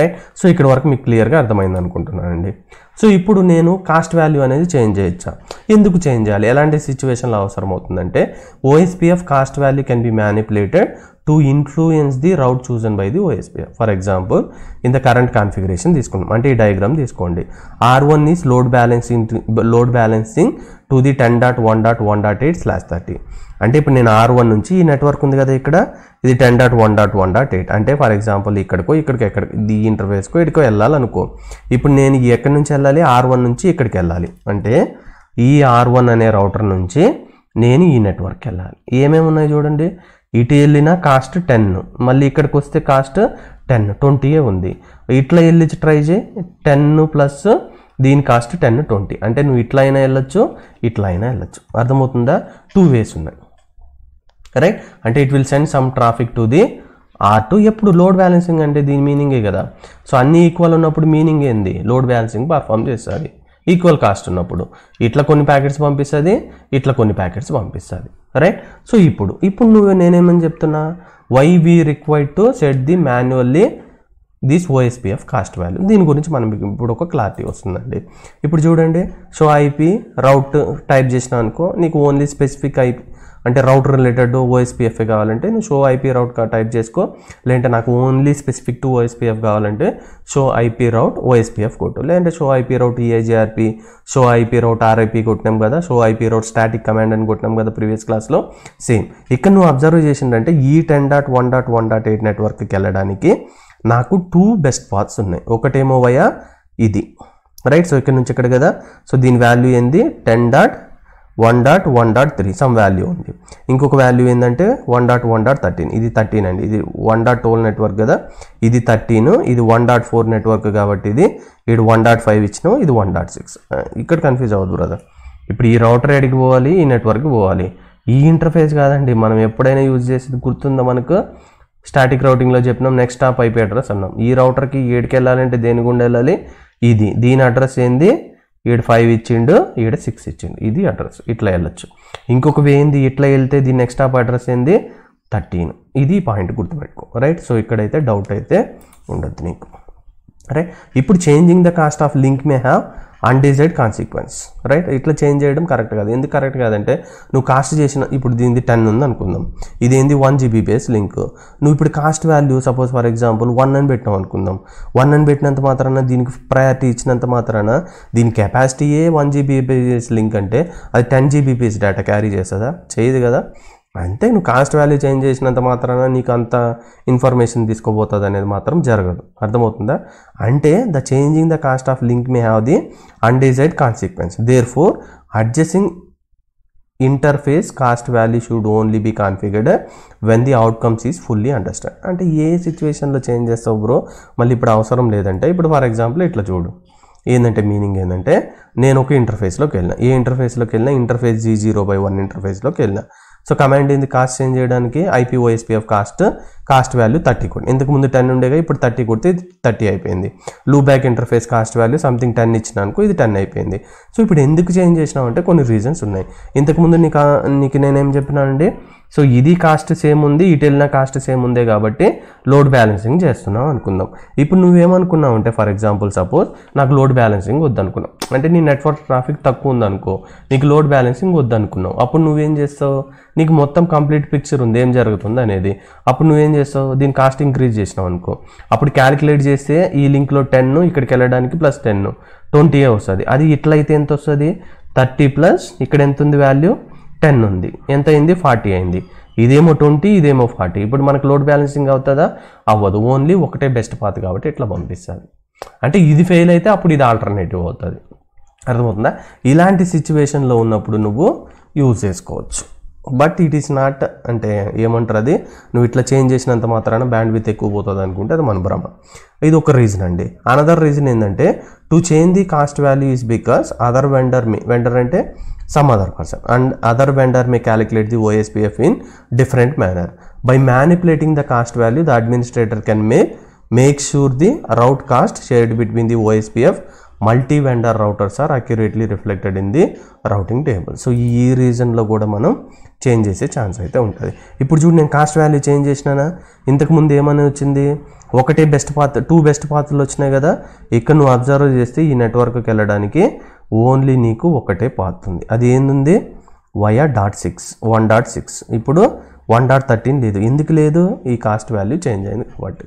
రైట్. సో ఇక్కడ వరకు మీకు క్లియర్గా అర్థమైంది అనుకుంటున్నానండి. సో ఇప్పుడు నేను కాస్ట్ వాల్యూ అనేది చేంజ్ చేయొచ్చా, ఎందుకు చేంజ్ చేయాలి, ఎలాంటి సిచ్యువేషన్లో అవసరం అవుతుందంటే OSPF cost value can be manipulated to influence the route chosen by the OSPF. For example, in the current configuration తీసుకుందాం, అంటే ఈ డయాగ్రామ్ తీసుకోండి. R1 is load balancing to the 10.1.1.8/30. అంటే ఇప్పుడు నేను R1 నుంచి ఈ నెట్వర్క్ ఉంది కదా ఇక్కడ, ఇది 10.1.1.8 అంటే ఫర్ ఎగ్జాంపుల్ ఇక్కడికి ఈ ఇంటర్ఫేస్కో ఇక్కడికో వెళ్ళాలనుకో. ఇప్పుడు నేను ఎక్కడి నుంచి వెళ్ళాలి, R1 నుంచి ఇక్కడికి వెళ్ళాలి. అంటే ఈ R1 అనే రౌటర్ నుంచి నేను ఈ నెట్వర్క్కి వెళ్ళాలి. ఏమేమి ఉన్నాయి చూడండి, ఇటు వెళ్ళిన కాస్ట్ 10, మళ్ళీ ఇక్కడికి వస్తే కాస్ట్ 10, 20 ఉంది. ఇట్లా వెళ్ళి ట్రై చేయి, 10 ప్లస్ దీని కాస్ట్ 10, 20. అంటే నువ్వు ఇట్లా అయినా వెళ్ళొచ్చు, ఇట్లా అయినా వెళ్ళొచ్చు. అర్థమవుతుందా, 2 వేస్ ఉన్నాయి, రైట్. అంటే it will send some traffic to the R2. ఎప్పుడు లోడ్ బ్యాలెన్సింగ్ అంటే దీని మీనింగే కదా. సో అన్ని ఈక్వల్ ఉన్నప్పుడు మీనింగ్ ఏంది, లోడ్ బ్యాలెన్సింగ్ పర్ఫామ్ చేస్తుంది. ఈక్వల్ కాస్ట్ ఉన్నప్పుడు ఇట్లా కొన్ని ప్యాకెట్స్ పంపిస్తుంది, ఇట్లా కొన్ని ప్యాకెట్స్ పంపిస్తుంది, రైట్. సో ఇప్పుడు నేనేమని చెప్తున్నా, why we required to set the manually this OSPF cost value. దీని గురించి మనం ఇప్పుడు ఒక క్లారిటీ వస్తుందండి. ఇప్పుడు చూడండి, షో ఐపీ రౌట్ టైప్ చేసినా అనుకో, నీకు ఓన్లీ స్పెసిఫిక్ ఐపీ అంటే రౌట్ రిలేటెడ్ OSPF కావాలంటే నువ్వు షో ఐపీ రౌట్ టైప్ చేసుకో. లేదంటే నాకు ఓన్లీ స్పెసిఫిక్ టు OSPF కావాలంటే షో ఐపీ రౌట్ OSPF కొట్టు. లేదంటే షో ఐపీ రౌట్ EIGRP, షో ఐపీ రౌట్ RIP కొట్టినాం కదా, షో ఐపీ రౌట్ స్టాటిక్ కమాండ్ అని కొట్టినాం కదా ప్రీవియస్ క్లాస్లో. సేమ్ ఇక్కడ నువ్వు అబ్జర్వ్ చేసిందంటే ఈ 10.1.1.8 నెట్వర్క్కి వెళ్ళడానికి నాకు 2 బెస్ట్ పాత్స్ ఉన్నాయి. ఒకటేమో వయా ఇది, రైట్. సో ఇక్కడ నుంచి ఇక్కడ కదా, సో దీని వాల్యూ ఏంది 10.1.1.3 సమ్ వాల్యూ ఉంది. ఇంకొక వాల్యూ ఏంటంటే 1.1.13, ఇది 13 అండి. ఇది 1.12 నెట్వర్క్ కదా, ఇది 13, ఇది 1.4 నెట్వర్క్ కాబట్టి ఇది 1.5 ఇచ్చినావు, ఇది 1.6. ఇక్కడ కన్ఫ్యూజ్ అవ్వదు బ్రదర్. ఇప్పుడు ఈ రౌటర్ ఎడికి పోవాలి, ఈ నెట్వర్క్కి పోవాలి, ఈ ఇంటర్ఫేస్ కాదండి మనం ఎప్పుడైనా యూజ్ చేసేది. గుర్తుందా మనకు స్టాటిక్ రౌటింగ్లో చెప్పినాం నెక్స్ట్ స్టాప్ IP అడ్రస్ అన్నాం. ఈ రౌటర్కి ఏడికి వెళ్ళాలంటే దేని గుండా వెళ్ళాలి, ఇది దీని అడ్రస్ ఏంది, 5 ఇచ్చిండు, 6 ఇచ్చిండు, ఇది అడ్రస్. ఇట్లా వెళ్ళొచ్చు. ఇంకొక ఏంది, ఇట్లా వెళ్తే దీని నెక్స్ట్ స్టాప్ అడ్రస్ ఏంది 13. ఇది పాయింట్ గుర్తుపెట్టుకో, రైట్. సో ఇక్కడైతే డౌట్ అయితే ఉండద్దు నీకు, రైట్. ఇప్పుడు changing the cost of link may have undesired consequence, right? ఇట్లా చేంజ్ చేయడం కరెక్ట్ కాదు. ఎందుకు కరెక్ట్ కాదంటే నువ్వు కాస్ట్ చేసిన, ఇప్పుడు దీనిది 10 ఉంది అనుకుందాం, ఇదేంది 1 Gbps లింక్. నువ్వు ఇప్పుడు cost value suppose for example 1 అని పెట్టినావు అనుకుందాం. 1 అని పెట్టినంత మాత్రాన, దీనికి ప్రయారిటీ ఇచ్చినంత మాత్రాన, దీని కెపాసిటీయే 1 Gbps లింక్ అంటే అది 10 Gbps డేటా క్యారీ చేస్తుందా? చేయదు కదా. అంతే, నువ్వు కాస్ట్ వాల్యూ చేంజ్ చేసినంత మాత్రాన నీకు అంత ఇన్ఫర్మేషన్ తీసుకోబోతుంది అనేది మాత్రం జరగదు. అర్థమవుతుందా? అంటే the changing the cost of link may have the undesired consequence. Therefore adjusting interface cost value should only be configured when the outcomes is fully understand. అంటే ఏ సిచ్యువేషన్లో చేంజ్ చేస్తావు బ్రో, మళ్ళీ ఇప్పుడు అవసరం లేదంటే, ఇప్పుడు ఫర్ ఎగ్జాంపుల్ ఇట్లా చూడు, ఏంటంటే మీనింగ్ ఏంటంటే, నేను ఒక ఇంటర్ఫేస్లోకి వెళ్ళిన, ఏ ఇంటర్ఫేస్లోకి వెళ్ళినా, ఇంటర్ఫేస్ G0/1 ఇంటర్ఫేస్లోకి వెళ్ళిన. సో కమాండ్ ఏంది, కాస్ట్ చేంజ్ చేయడానికి IP OSPF కాస్ట్ వాల్యూ 30 కొట్టి, ఇంతకు ముందు 10 ఉండేగా, ఇప్పుడు 30 కొడితే 30 అయిపోయింది. Loop back interface cost value something 10 ఇచ్చిన అనుకో, ఇది 10 అయిపోయింది. సో ఇప్పుడు ఎందుకు చేంజ్ చేసినావు అంటే కొన్ని రీజన్స్ ఉన్నాయి. ఇంతకుముందు నీకు నేనేం చెప్పినానండి, సో ఇది కాస్ట్ సేమ్ ఉంది, ఇటు వెళ్ళిన కాస్ట్ సేమ్ ఉందే కాబట్టి లోడ్ బ్యాలెన్సింగ్ చేస్తున్నావు అనుకుందాం. ఇప్పుడు నువ్వేమనుకున్నావు అంటే, ఫర్ ఎగ్జాంపుల్ సపోజ్ నాకు లోడ్ బ్యాలెన్సింగ్ వద్దనుకున్నావు, అంటే నీ నెట్వర్క్ ట్రాఫిక్ తక్కువ ఉందనుకో, నీకు లోడ్ బ్యాలెన్సింగ్ వద్దనుకున్నావు. అప్పుడు నువ్వేం చేస్తావు, నీకు మొత్తం కంప్లీట్ పిక్చర్ ఉంది ఏం జరుగుతుంది అనేది. అప్పుడు నువ్వేం చేస్తావు, దీని కాస్ట్ ఇంక్రీజ్ చేసినావు అనుకో, అప్పుడు క్యాలిక్యులేట్ చేస్తే ఈ లింక్లో 10, ఇక్కడికి వెళ్ళడానికి ప్లస్ 10 20 వస్తుంది. అది ఇట్లయితే ఎంత వస్తుంది, 30 ప్లస్ ఇక్కడ ఎంత ఉంది వాల్యూ 10 ఉంది, ఎంత అయింది 40 అయింది. ఇదేమో 20, ఇదేమో 40. ఇప్పుడు మనకు లోడ్ బ్యాలెన్సింగ్ అవుతుందా? అవ్వదు. ఓన్లీ ఒకటే బెస్ట్ పాత్ కాబట్టి ఇట్లా పంపిస్తుంది. అంటే ఇది ఫెయిల్ అయితే అప్పుడు ఇది ఆల్టర్నేటివ్ అవుతుంది. అర్థమవుతుందా? ఇలాంటి సిచ్యువేషన్లో ఉన్నప్పుడు నువ్వు యూజ్ చేసుకోవచ్చు. బట్ ఇట్ ఈస్ నాట్, అంటే ఏమంటారు అది, నువ్వు ఇట్లా చేంజ్ చేసినంత మాత్రాన బ్యాండ్ విత్ ఎక్కువ పోతుంది అనుకుంటే అది మన భ్రమ. ఇది ఒక రీజన్ అండి. అనదర్ రీజన్ ఏంటంటే, to change the cost value is because other vendor అంటే some other person and other vendor may calculate the OSPF in different manner. By manipulating the cost value, the administrator can make sure the route cost shared between the OSPF multi-vendor routers are accurately reflected in the routing table. So ఈ రీజన్లో కూడా మనం చేంజ్ చేసే ఛాన్స్ అయితే ఉంటుంది. ఇప్పుడు చూడు, నేను కాస్ట్ వాల్యూ చేంజ్ చేసినానా, ఇంతకుముందు ఏమని వచ్చింది, ఒకటే బెస్ట్ పాత్, 2 బెస్ట్ పాత్లు వచ్చినాయి కదా. ఇక్కడ నువ్వు అబ్జర్వ్ చేస్తే ఈ నెట్వర్క్కి వెళ్ళడానికి ఓన్లీ నీకు ఒకటే పాత్ ఉంది. అది ఏంది, via.6 1.6. ఇప్పుడు 1.13 లేదు. ఎందుకు లేదు, ఈ కాస్ట్ వాల్యూ చేంజ్ అయింది కాబట్టి.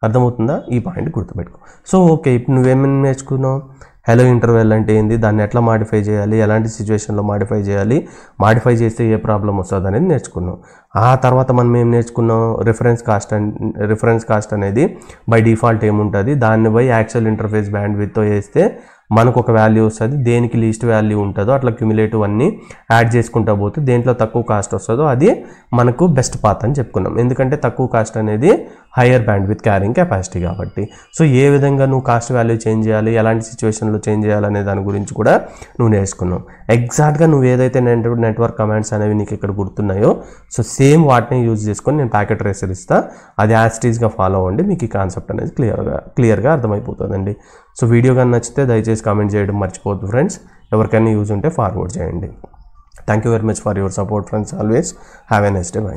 అర్థమవుతుందా? ఈ పాయింట్ గుర్తుపెట్టుకో. సో ఓకే, ఇప్పుడు నువ్వేమైనా నేర్చుకున్నావు, హలో ఇంటర్వెల్ అంటే ఏంది, దాన్ని ఎట్లా మాడిఫై చేయాలి, ఎలాంటి సిచ్యువేషన్లో మాడిఫై చేయాలి, మాడిఫై చేస్తే ఏ ప్రాబ్లం వస్తుంది అనేది నేర్చుకున్నాం. ఆ తర్వాత మనం ఏం నేర్చుకున్నాం, రిఫరెన్స్ కాస్ట్ అనేది బై డిఫాల్ట్ ఏముంటుంది, దాన్ని బై యాక్చువల్ ఇంటర్ఫేస్ బ్యాండ్ విత్తో వేస్తే మనకు ఒక వాల్యూ వస్తుంది. దేనికి లీస్ట్ వాల్యూ ఉంటుందో అట్లా క్యుములేటివ్ అన్నీ యాడ్ చేసుకుంటా పోతే దేంట్లో తక్కువ కాస్ట్ వస్తుందో అది మనకు బెస్ట్ పాత్ అని చెప్పుకున్నాం. ఎందుకంటే తక్కువ కాస్ట్ అనేది higher band with carrying capacity కాబట్టి. సో ఏ విధంగా నువ్వు కాస్ట్ వాల్యూ చేంజ్ చేయాలి, ఎలాంటి సిచ్యువేషన్లో చేంజ్ చేయాలనే దాని గురించి కూడా నువ్వు నేర్చుకున్నావు. ఎగ్జాక్ట్గా నువ్వు ఏదైతే నెట్వర్క్ కమాండ్స్ అనేవి నీకు ఇక్కడ గుర్తున్నాయో, సో సేమ్ వాటిని యూజ్ చేసుకొని నేను ప్యాకెట్ ట్రేసర్ ఇస్తా, అది యాస్టీస్గా ఫాలో అవ్వండి. మీకు ఈ కాన్సెప్ట్ అనేది క్లియర్గా అర్థమైపోతుందండి. సో వీడియో కానీ నచ్చితే దయచేసి కామెంట్ చేయడం మర్చిపోవద్దు ఫ్రెండ్స్. ఎవరికైనా యూజ్ ఉంటే ఫార్వర్డ్ చేయండి. Thank you very much for your support friends. Always have a nice day. By.